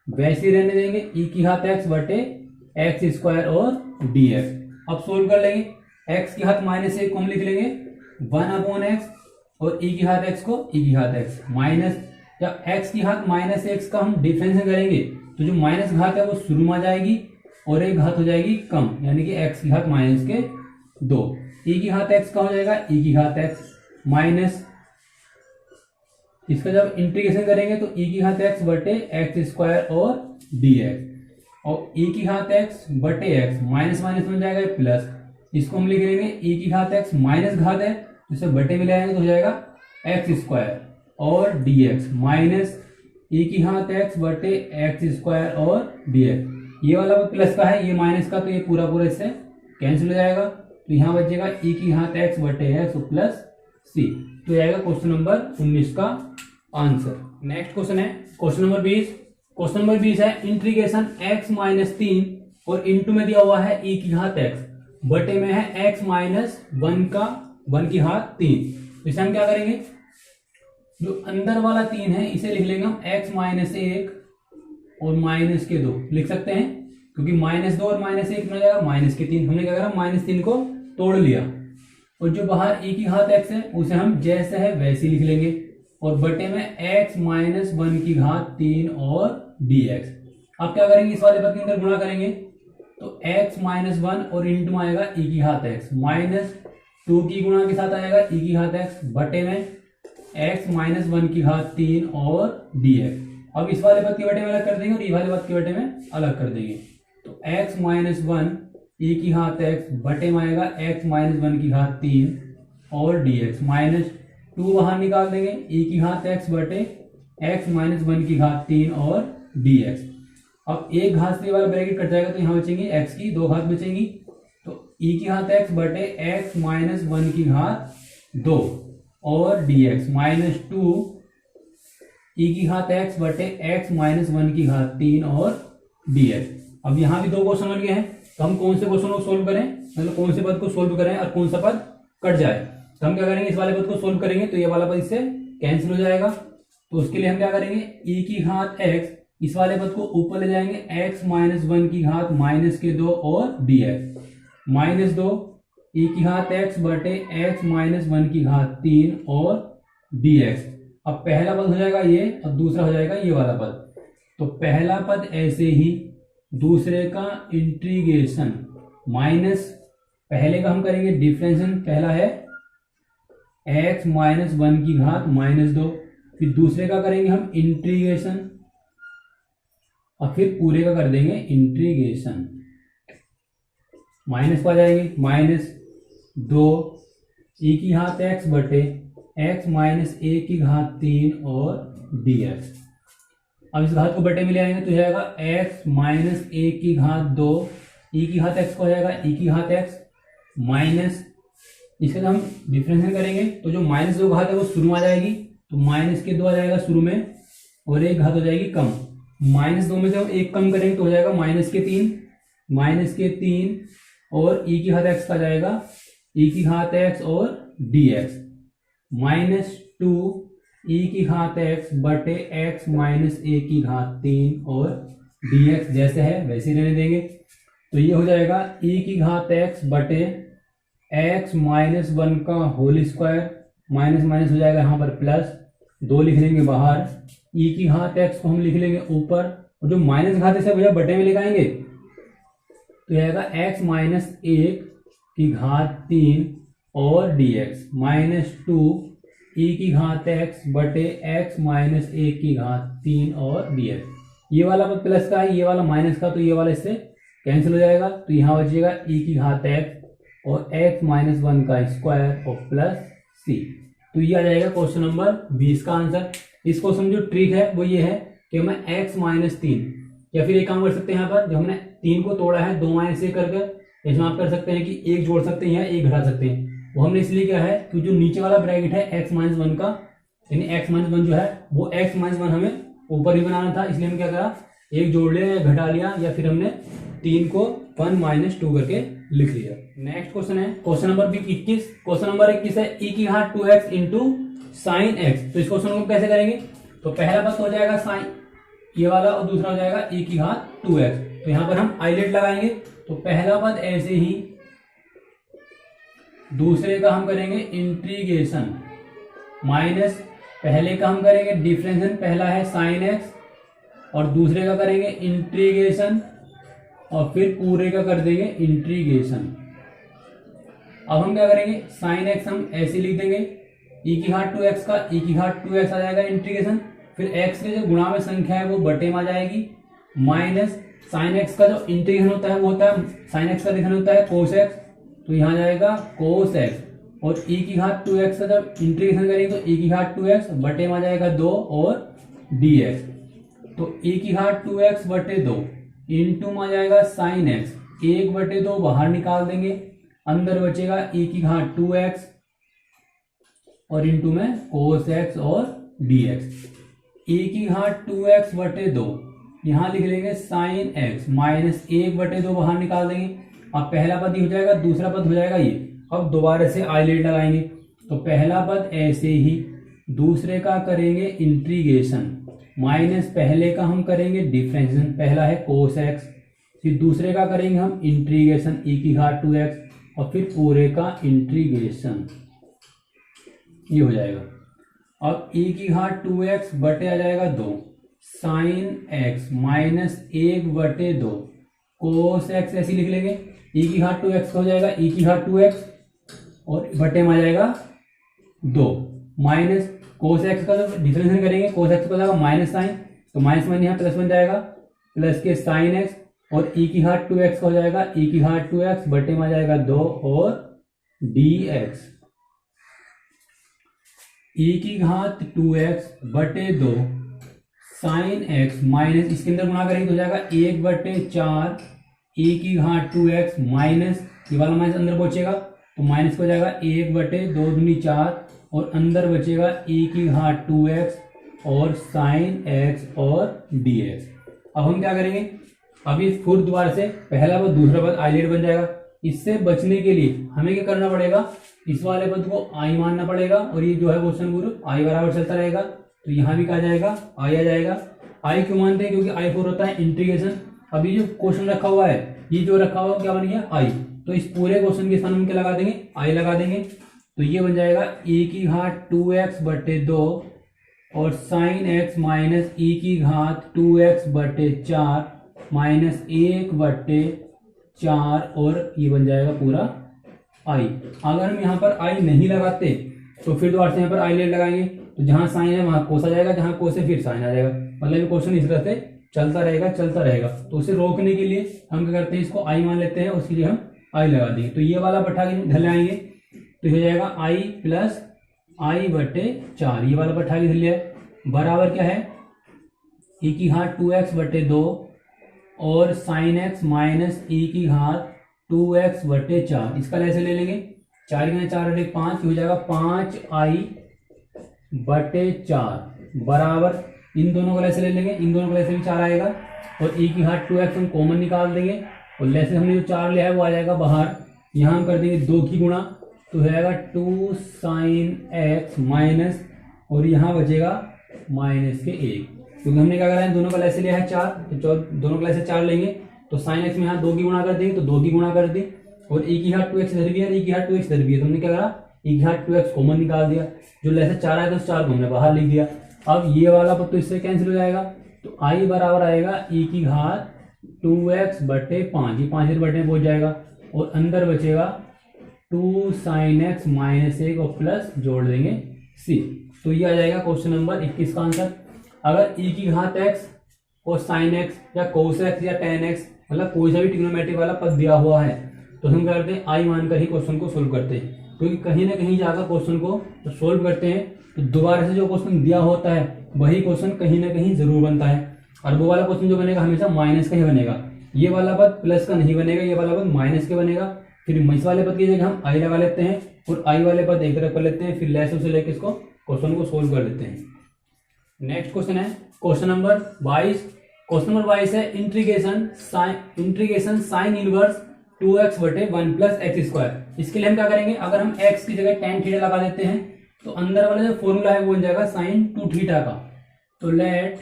वैसे ही रहने देंगे, e की घात x बटे एक्स स्क्वायर और dx। अब सोल्व कर लेंगे, x की घात माइनस 1 को हम लिख लेंगे 1 अपॉन एक्स, और e की घात x को e की घात x माइनस, जब x की घात माइनस एक्स का हम डिफरेंस करेंगे तो जो माइनस घात है वो शुरू में आ जाएगी और एक घात हो जाएगी कम, यानी कि x की घात माइनस के 2। e की घात x का हो जाएगा e की घात x माइनस, इसका जब इंटीग्रेशन करेंगे तो e की घात x बटे एक्स स्क्वायर और dx, और e की घात x बटे x माइनस माइनस बन जाएगा प्लस, इसको हम लिख लेंगे e की घात x माइनस घात है, इसे बटे में ले आएंगे तो हो जाएगा एक्स स्क्वायर और dx माइनस e की घात x बटे एक्स स्क्वायर और dx। ये वाला प्लस का है, ये माइनस का, तो ये पूरा पूरा इससे कैंसिल हो जाएगा, तो यहाँ बचेगा e की घात x बटे x प्लस सी। तो जाएगा क्वेश्चन नंबर 19 का आंसर। नेक्स्ट क्वेश्चन है क्वेश्चन नंबर 20। क्वेश्चन नंबर 20 है इंटीग्रेशन x माइनस 3 और इंटू में दिया हुआ है e की घात x बटे में है x माइनस 1 की घात 3। तो इसे हम क्या करेंगे, जो अंदर वाला 3 है इसे लिख लेंगे हम x माइनस 1 और माइनस के 2 लिख सकते हैं, क्योंकि माइनस 2 और माइनस 1 मिल जाएगा माइनस के 3। हमने क्या करा, माइनस 3 को तोड़ लिया, और जो बाहर e की घात x है उसे हम जैसे है वैसे लिख लेंगे, और बटे में x माइनस 1 की घात 3 और dx। अब क्या करेंगे, इस वाले पद के अंदर गुणा करेंगे, तो x माइनस 1 और इंटू आएगा e की घात x माइनस 2 की गुणा के साथ आएगा e की घात x बटे में x माइनस 1 की घात 3 और dx। अब इस वाले पद के बटे में अलग कर देंगे और ये वाले पद के बटे में अलग कर देंगे, तो x माइनस 1 e की घात x बटे में आएगा x माइनस 1 की घात 3 और dx, माइनस 2 बाहर निकाल देंगे, e की घात x बटे x माइनस 1 की घात 3 और dx। अब एक घात से वाला ब्रैकेट कट जाएगा, तो यहाँ बचेंगे x की 2 घात बचेंगी, तो e की घात x बटे x माइनस 1 की घात 2 और dx, माइनस 2 e की घात x बटे x माइनस 1 की घात 3 और dx। अब यहाँ भी 2 क्वेश्चन बन गए हैं, तो हम कौन से क्वेश्चन को सोल्व करें, मतलब कौन से पद को सोल्व करें और कौन सा पद कट जाए। तो हम क्या करेंगे, इस वाले पद को सोल्व करेंगे तो ये वाला पद इससे कैंसिल हो जाएगा, तो उसके लिए हम क्या करेंगे, e की घात x, इस वाले पद को ऊपर ले जाएंगे, x माइनस 1 की घात माइनस के 2 और dx, माइनस 2 e की घात x बटे x माइनस 1 की घात 3 और dx। अब पहला पद हो जाएगा ये और दूसरा हो जाएगा ये वाला पद, तो पहला पद ऐसे ही, दूसरे का इंटीग्रेशन, माइनस पहले का हम करेंगे डिफरेंशिएशन, पहला है x माइनस 1 की घात माइनस 2, फिर दूसरे का करेंगे हम इंटीग्रेशन और फिर पूरे का कर देंगे इंटीग्रेशन, माइनस पर जाएंगे, माइनस 2 e की घात x बटे x माइनस 1 की घात 3 और dx। अब इस घात को बटे में ले आएंगे तो जाएगा x माइनस 1 की घात 2, e की घात x को हो जाएगा e की घात x माइनस, इसके हम डिफरेंशिएट करेंगे तो जो माइनस 2 घात है वो शुरू में आ जाएगी, तो माइनस के 2 आ जाएगा शुरू में और एक घात हो जाएगी कम, माइनस 2 में से हम एक कम करेंगे तो हो जाएगा माइनस के 3 और e की घात x का जाएगा e की घात x और dx, माइनस 2 e की घात x बटे x माइनस 1 की घात 3 और dx, जैसे है वैसे ही रहने देंगे। तो ये हो जाएगा e की घात x बटे x माइनस 1 का होल स्क्वायर, माइनस माइनस हो जाएगा यहाँ पर प्लस, 2 लिख लेंगे बाहर, e की घात x को हम लिख लेंगे ऊपर, और जो माइनस घात है भैया बटे में लेकर आएंगे, तो यह आएगा x माइनस 1 की घात 3 और dx माइनस 2 e की घात x बटे x माइनस 1 की घात 3 और dx। ये वाला प्लस का है, ये वाला माइनस का, तो ये वाला इससे कैंसिल हो जाएगा, तो यहाँ बचेगा e की घात x और x माइनस 1 का स्क्वायर और प्लस c। तो ये आ जाएगा क्वेश्चन नंबर 20 का आंसर। इस क्वेश्चन में जो ट्रिक है वो ये है कि मैं x माइनस 3, या फिर एक काम कर सकते हैं यहाँ पर, जो हमने 3 को तोड़ा है 2 माइनस 1 करके, इसमें आप कर सकते हैं कि 1 जोड़ सकते हैं या 1 घटा सकते हैं। वो हमने इसलिए किया है तो जो नीचे वाला ब्रैकेट है x माइनस 1 का, यानी x माइनस 1 जो है वो x माइनस 1 हमें ऊपर ही बनाना था, इसलिए हम क्या करा, 1 जोड़ लिया या घटा लिया, या फिर हमने 3 को 1 माइनस 2 करके लिख लिया। नेक्स्ट क्वेश्चन है क्वेश्चन नंबर 21। क्वेश्चन नंबर 21 है e की घात 2x इंटू साइन x। तो इस क्वेश्चन को कैसे करेंगे, तो पहला पद हो जाएगा साइन ये वाला और दूसरा हो जाएगा e की घात 2x। तो यहाँ पर हम आइलेट लगाएंगे, तो पहला पद ऐसे ही, दूसरे का हम करेंगे इंटीग्रेशन, माइनस पहले का हम करेंगे डिफरेंशिएशन, पहला है साइन x और दूसरे का करेंगे इंटीग्रेशन और फिर पूरे का कर देंगे इंटीग्रेशन। अब हम क्या करेंगे, साइन x हम ऐसे लिख देंगे, e की घात 2x का e की घात 2x आ जाएगा इंटीग्रेशन, फिर x के जो गुणा में संख्या है वो बटे में आ जाएगी, माइनस साइन x का जो इंटीग्रेशन होता है वो होता है, साइन x का डिफरेंस होता है कोस x, तो यहाँ जाएगा कोस x, और e की घात 2x का जब इंटीग्रेशन करेंगे तो e की घात 2x बटे में आ जाएगा 2 और dx। तो e की घात 2x बटे 2 इंटू में आ जाएगा साइन x, 1 बटे 2 बाहर निकाल देंगे, अंदर बचेगा e की घात 2x और इंटू में कोस x और dx। e की घात 2x बटे 2 यहाँ लिख लेंगे साइन x, माइनस 1 बटे 2 बाहर निकाल देंगे। अब पहला पद ही हो जाएगा, दूसरा पद हो जाएगा ये। अब दोबारा से आइलेट लगाएंगे, तो पहला पद ऐसे ही, दूसरे का करेंगे इंटीग्रेशन, माइनस पहले का हम करेंगे डिफरेंशिएशन, पहला है कोस x, फिर दूसरे का करेंगे हम इंटीग्रेशन e की घात 2x और फिर पूरे का इंटीग्रेशन, ये हो जाएगा। अब e की घात 2x बटे आ जाएगा 2 साइन x माइनस 1 बटे 2 कोस x ऐसे लिख लेंगे, e की घात 2x हो जाएगा e की घात 2x और बटे में आ जाएगा 2 माइनस कोस x का जब डिफरेंशिएशन करेंगे कोस x को जाएगा माइनस साइन, तो माइनस माइनस यहाँ प्लस बन जाएगा, प्लस के साइन x और e की घात 2x का हो जाएगा e की घात 2x बटे में आ जाएगा 2 और dx। e की घात 2x बटे 2 साइन x माइनस इसके अंदर गुणा करेंगे तो हो जाएगा 1 बटे 4 e की घात 2x माइनस ये वाला माइनस अंदर पहुंचेगा तो माइनस हो जाएगा 1 बटे 2 दूनी 4 और अंदर बचेगा e की घात 2x और साइन x और dx। अब हम क्या करेंगे, अभी फिर दोबारा से पहला पद दूसरा पद आइलेट बन जाएगा। इससे बचने के लिए हमें क्या करना पड़ेगा, इस वाले पद को आई मानना पड़ेगा और ये जो है क्वेश्चन पूरा आई बराबर चलता रहेगा। तो यहाँ भी कहा जाएगा आई आ जाएगा। आई क्यों मानते हैं, क्योंकि आई फोर होता है इंटीग्रेशन। अभी जो क्वेश्चन रखा हुआ है ये जो रखा हुआ क्या बन गया आई, तो इस पूरे क्वेश्चन के स्थान में क्या लगा देंगे आई लगा देंगे। तो ये बन जाएगा e की घात 2x बटे 2 और साइन x माइनस e की घात 2x बटे 4 माइनस 1 बटे 4 और ये बन जाएगा पूरा आई। अगर हम यहाँ पर आई नहीं लगाते तो फिर दोबारा से यहाँ पर आई लेट लगाएंगे तो जहां साइन है वहां कोस आ जाएगा, जहां कोस है फिर साइन आ जाएगा। मतलब क्वेश्चन इस तरह से चलता रहेगा। तो उसे रोकने के लिए हम क्या करते हैं, इसको आई मान लेते हैं, उसके लिए हम आई लगा देंगे। तो ये वाला पट्टा घर लाएंगे तो हो जाएगा आई प्लस आई बटे 4, ये वाला पट्टा घर लिया बराबर क्या है e की घात 2x बटे 2 और साइन x माइनस e की घात 2x बटे 4। इसका ऐसे ले लेंगे 4 गुना 4 बटे 5 हो जाएगा 5i बटे 4 बराबर इन दोनों को ऐसे ले लेंगे, इन दोनों को ऐसे भी 4 आएगा और e की घात 2x हम कॉमन निकाल देंगे और लेसे हमने जो 4 लिया है वो आ जाएगा बाहर। यहाँ हम कर देंगे 2 की गुणा तो हो जाएगा 2 साइन x माइनस और यहाँ बचेगा माइनस के 1, क्योंकि हमने क्या करा है दोनों का ऐसे लिया है 4 तो दोनों का ऐसे 4 लेंगे तो साइन एक्स में यहाँ 2 की गुणा कर देंगे तो 2 की गुणा कर दी, और e की घात 2x इधर भी है, e की घात 2x इधर भी है, तो हमने क्या करा e की घात 2x कॉमन निकाल दिया, जो लेसे 4 आया तो उस 4 को हमने बाहर लिख दिया। अब ये वाला पद तो इससे कैंसिल हो जाएगा, तो i बराबर आएगा e की घात 2x बटे 5, ये 5 बटे में पहुंच जाएगा, और अंदर बचेगा 2 sin x माइनस 1 और प्लस जोड़ देंगे c। तो ये आ जाएगा क्वेश्चन नंबर 21 का आंसर। अगर e की घात x और sin x या cos x या tan x मतलब कोई सा भी ट्रिग्नोमेट्री वाला पद दिया हुआ है, तो हम क्या करते हैं आई मानकर ही क्वेश्चन को सोल्व करते हैं, क्योंकि कहीं ना कहीं जाकर क्वेश्चन को तो सोल्व करते हैं तो दोबारा से जो क्वेश्चन दिया होता है वही क्वेश्चन कहीं ना कहीं जरूर बनता है, और वो वाला क्वेश्चन जो बनेगा हमेशा माइनस का ही बनेगा, ये वाला पद प्लस का नहीं बनेगा, ये वाला पद माइनस के बनेगा। फिर इस वाले पद की जगह हम आई लगा लेते हैं और आई वाले पद एक तरफ कर लेते हैं, फिर लेस से लेकर इसको क्वेश्चन को सोल्व कर लेते हैं। नेक्स्ट क्वेश्चन है क्वेश्चन नंबर 22। क्वेश्चन नंबर 22 है इंटीग्रेशन साइन इनवर्स 2x बटे 1 प्लस एक्स स्क्वायर। इसके लिए हम क्या करेंगे, अगर हम x की जगह tan थीटा लगा देते हैं तो अंदर वाला जो फॉर्मूला है वो बन जाएगा साइन 2 थीटा का। तो लेट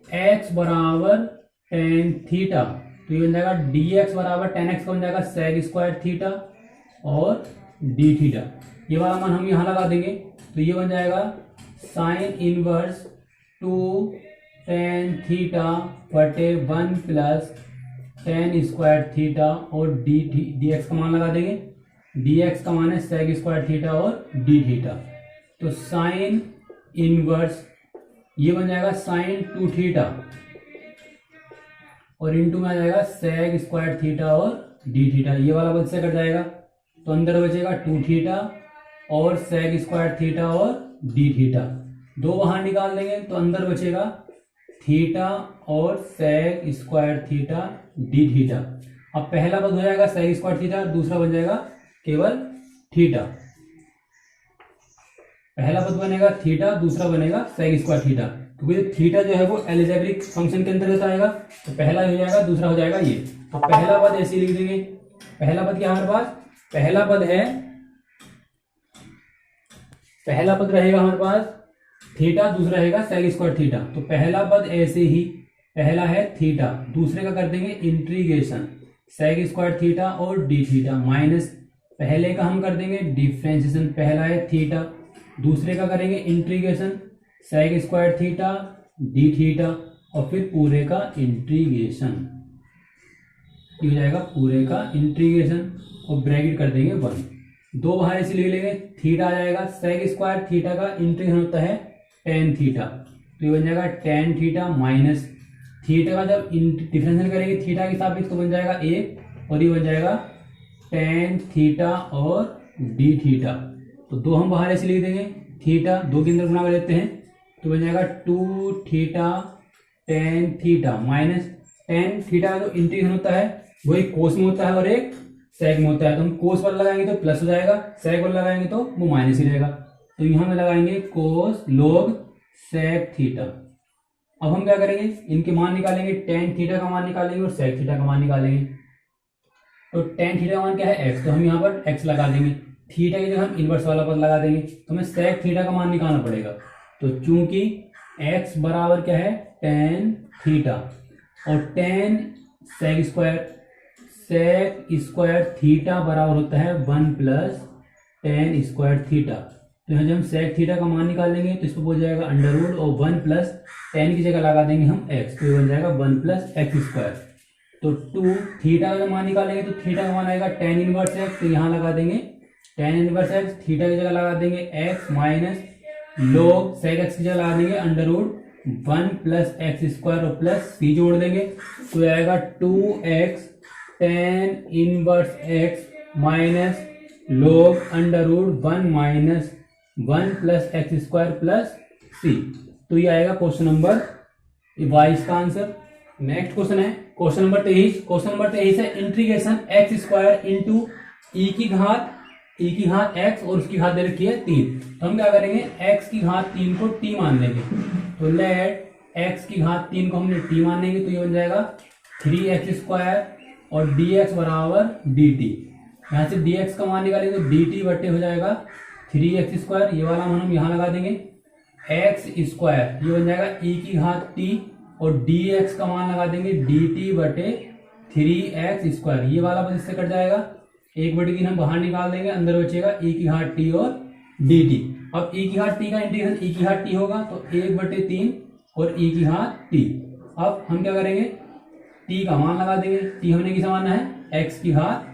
x बराबर tan थीटा, तो ये बन जाएगा dx बराबर tan x का बन जाएगा sec स्क्वायर थीटा और d थीटा। ये वाला मान हम यहाँ लगा देंगे तो ये बन जाएगा साइन इनवर्स 2 tan थीटा बटे 1 प्लस tan स्क्वायर थीटा और dx का मान लगा देंगे, dx का मान है sec स्क्वायर थीटा और d थीटा। तो साइन इनवर्स ये बन जाएगा साइन 2 थीटा और इनटू में आ जाएगा sec स्क्वायर थीटा और d थीटा। ये वाला बच से कट जाएगा तो अंदर बचेगा 2 थीटा और sec स्क्वायर थीटा और d थीटा, दो बाहर निकाल देंगे तो अंदर बचेगा थीटा और sec square theta d theta. अब पहला पद हो जाएगा sec स्क्वायर थीटा, दूसरा बन जाएगा केवल थीटा। पहला पद बनेगा थीटा, दूसरा बनेगा sec स्क्वायर थीटा, क्योंकि थीटा जो है वो एल्जेब्रिक फंक्शन के अंतर्गत आएगा, तो पहला हो जाएगा, दूसरा हो जाएगा ये। तो पहला पद ऐसे लिख देंगे, पहला पद क्या हमारे पास, पहला पद है, पहला पद रहेगा हमारे पास थीटा, दूसरा रहेगा sec स्क्वायर थीटा। तो पहला पद ऐसे ही, पहला है थीटा, दूसरे का कर देंगे इंटीग्रेशन sec स्क्वायर थीटा और d थीटा माइनस पहले का हम कर देंगे डिफ्रेंशिएशन, पहला है थीटा, दूसरे का करेंगे integration sec square theta d theta और फिर पूरे का इंटीग्रेशन, ये हो जाएगा पूरे का इंटीग्रेशन और ब्रैकेट कर देंगे 1, दो बाहर ऐसे ले लेंगे, थीटा आ जाएगा, sec स्क्वायर थीटा का इंटीग्रेशन होता है tan थीटा, तो ये बन जाएगा tan थीटा माइनस थीटा का जब डिफरेंशियल करेंगे थीटा के सापेक्ष तो बन जाएगा 1 और ये बन जाएगा tan थीटा और d थीटा। तो दो हम बाहर ऐसे लिख देंगे, थीटा 2 के अंदर गुणा कर देते हैं तो बन जाएगा 2 theta tan theta minus tan theta का जो इंटीग्रेशन होता है वो एक कोस में होता है और एक sec में होता है, तो हम कोस वाला लगाएंगे तो प्लस हो जाएगा, sec वाला लगाएंगे तो वो माइनस ही रहेगा, तो यहाँ में लगाएंगे कोस log sec थीटा। अब हम क्या करेंगे, इनके मान निकालेंगे, tan थीटा का मान निकालेंगे और sec थीटा का मान निकालेंगे। तो tan थीटा का मान क्या है x, तो हम यहाँ पर x लगा देंगे, थीटा की जगह हम इनवर्स वाला पद लगा देंगे, तो हमें sec थीटा का मान निकालना पड़ेगा। तो चूंकि x बराबर क्या है tan थीटा और tan sec स्क्वायर थीटा बराबर होता है 1 प्लस tan स्क्वायर थीटा। तो यहाँ जब हम sec थीटा का मान निकालेंगे तो इस पर हो जाएगा अंडर रूट और 1 प्लस tan की जगह लगा देंगे हम x, तो ये बन जाएगा 1 प्लस एक्स स्क्वायर। तो 2 थीटा का मान निकालेंगे तो थीटा का मान आएगा tan इनवर्स x, तो यहाँ लगा देंगे tan इनवर्स x, थीटा की जगह लगा देंगे x minus log sec x की जगह लगा देंगे under root 1 plus x square और प्लस c जोड़ देंगे तो आएगा 2x tan inverse x minus log under root 1 minus 1 plus x square plus c। तो ये आएगा क्वेश्चन नंबर 22 का आंसर। नेक्स्ट क्वेश्चन है क्वेश्चन नंबर 23। क्वेश्चन नंबर 23 है integration x square into e की घात x और उसकी घात दे रखी है 3। तो हम क्या करेंगे, x की घात 3 को t मान लेंगे, तो लेट x की घात 3 को हमने t मान लेंगे तो ये बन जाएगा 3x स्क्वायर और dx बराबर dt। यहाँ से dx का मान निकालेंगे तो dt बटे हो जाएगा 3x स्क्वायर, ये वाला मान हम यहाँ लगा देंगे, x स्क्वायर ये बन जाएगा e की घात t और डी एक्स का मान लगा देंगे dt बटे 3x²। ये वाला पद इससे कट जाएगा, 1/3 हम बाहर निकाल देंगे, अंदर बचेगा e की घात t और dt। अब e की घात t का इंटीग्रेशन e की घात t होगा तो 1/3 और e की घात t। अब हम क्या करेंगे, t का मान लगा देंगे, t होने की समान है x की घात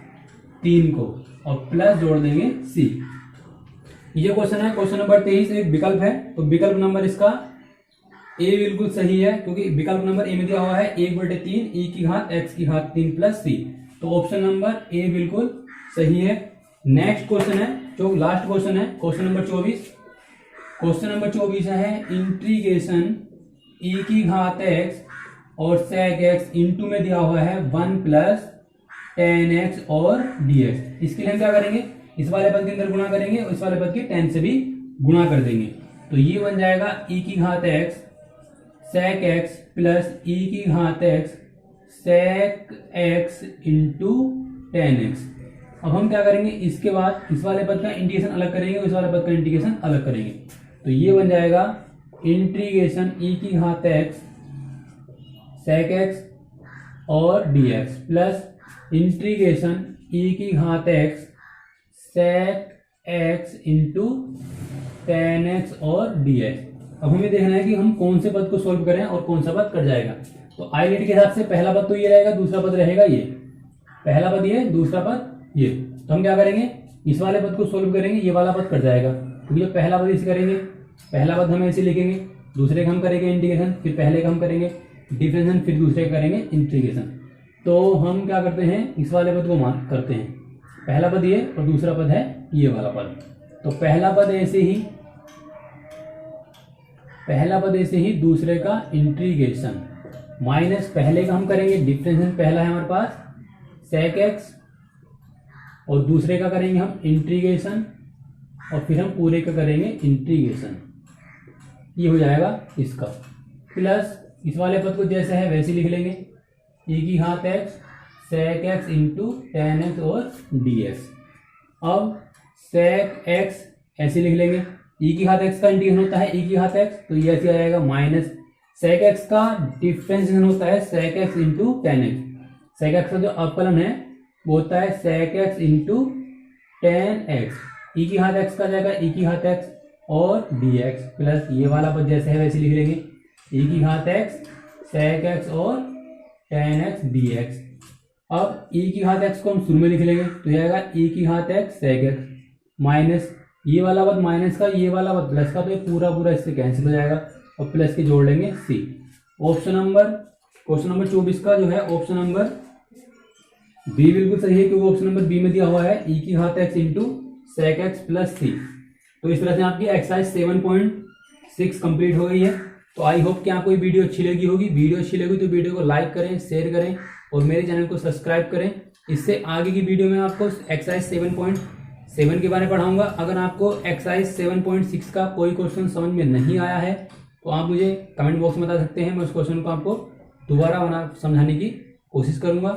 3 को और प्लस जोड़ देंगे c। ये क्वेश्चन है क्वेश्चन नंबर 23। एक विकल्प है तो विकल्प नंबर इसका ए बिल्कुल सही है, क्योंकि विकल्प नंबर ए में दिया हुआ है 1/3 e की घात x की घात 3 प्लस c। तो ऑप्शन नंबर ए बिल्कुल सही है। नेक्स्ट क्वेश्चन है जो लास्ट क्वेश्चन है, क्वेश्चन नंबर 24। क्वेश्चन नंबर 24 है इंटीग्रेशन e की घात x और sec x इंटू में दिया हुआ है 1 + tan x और dx। इसके लिए हम क्या करेंगे, इस वाले पद के अंदर गुणा करेंगे और इस वाले पद के tan से भी गुणा कर देंगे। तो ये बन जाएगा e की घात x sec x plus e की घात x sec x into tan x। अब हम क्या करेंगे, इसके बाद इस वाले पद का इंटीग्रेशन अलग करेंगे और इस वाले पद का इंटीग्रेशन अलग करेंगे। तो ये बन जाएगा इंटीग्रेशन e की घात x sec x और dx प्लस इंटीग्रेशन e की घात x sec x into tan x और dx। अब हमें देखना है कि हम कौन से पद को सोल्व करें और कौन सा पद कट जाएगा। तो आई लिट के हिसाब से पहला पद तो ये रहेगा, दूसरा पद रहेगा ये, पहला पद ये, दूसरा पद ये। तो हम क्या करेंगे, इस वाले पद को सोल्व करेंगे, ये वाला पद कट जाएगा क्योंकि तो पहला पद इसे करेंगे, पहला पद हम ऐसे लिखेंगे, दूसरे का हम करेंगे इंटीग्रेशन, फिर पहले का हम करेंगे डिफरेंशिएशन, फिर दूसरे का करेंगे इंटीग्रेशन। तो हम क्या करते हैं, इस वाले पद को मान करते हैं, पहला पद ये और दूसरा पद है ये वाला पद। तो पहला पद ऐसे ही दूसरे का इंटीग्रेशन माइनस पहले का हम करेंगे डिफरेंशिएशन, पहला है हमारे पास sec x और दूसरे का करेंगे हम इंटीग्रेशन और फिर हम पूरे का करेंगे इंटीग्रेशन। ये हो जाएगा इसका, प्लस इस वाले पद को जैसे है वैसे लिख लेंगे e की घात x sec x into tan x और dx। अब sec x ऐसे लिख लेंगे, e की घात x का इंटीग्रेशन होता है e की घात x, तो ये ऐसे आ जाएगा माइनस sec x का डिफरेंशिएशन होता है sec x into tan x। sec x का जो अवकलन है वो होता है sec x into tan x। e की घात x का जाएगा e की घात x और dx प्लस ये वाला पद जैसे है वैसे लिख लेंगे e की घात x sec x और tan x dx। अब e की घात x को हम शुरू में लिख लेंगे तो ये आएगा e की घात x sec x माइनस ये वाला पद माइनस का, ये वाला पद प्लस का, तो ये पूरा पूरा इससे कैंसिल हो जाएगा और प्लस के जोड़ लेंगे c। Option number question number 24 का जो है ऑप्शन नंबर बी बिल्कुल सही है, क्योंकि ऑप्शन नंबर बी में दिया हुआ है e की घात x into sec x plus c। तो इस तरह से आपकी एक्सरसाइज 7.6 कंप्लीट हो गई है। तो आई होप कि आपको ये वीडियो अच्छी लगी होगी। वीडियो अच्छी लगी तो वीडियो को लाइक करें, शेयर करें और मेरे चैनल को सब्सक्राइब करें। इससे आगे की वीडियो में आपको एक्सरसाइज 7.7 के बारे में पढ़ाऊंगा। अगर आपको एक्सरसाइज 7.6 का कोई क्वेश्चन समझ में नहीं आया है तो आप मुझे कमेंट बॉक्स में बता सकते हैं, मैं उस क्वेश्चन को आपको दोबारा समझाने की कोशिश करूंगा।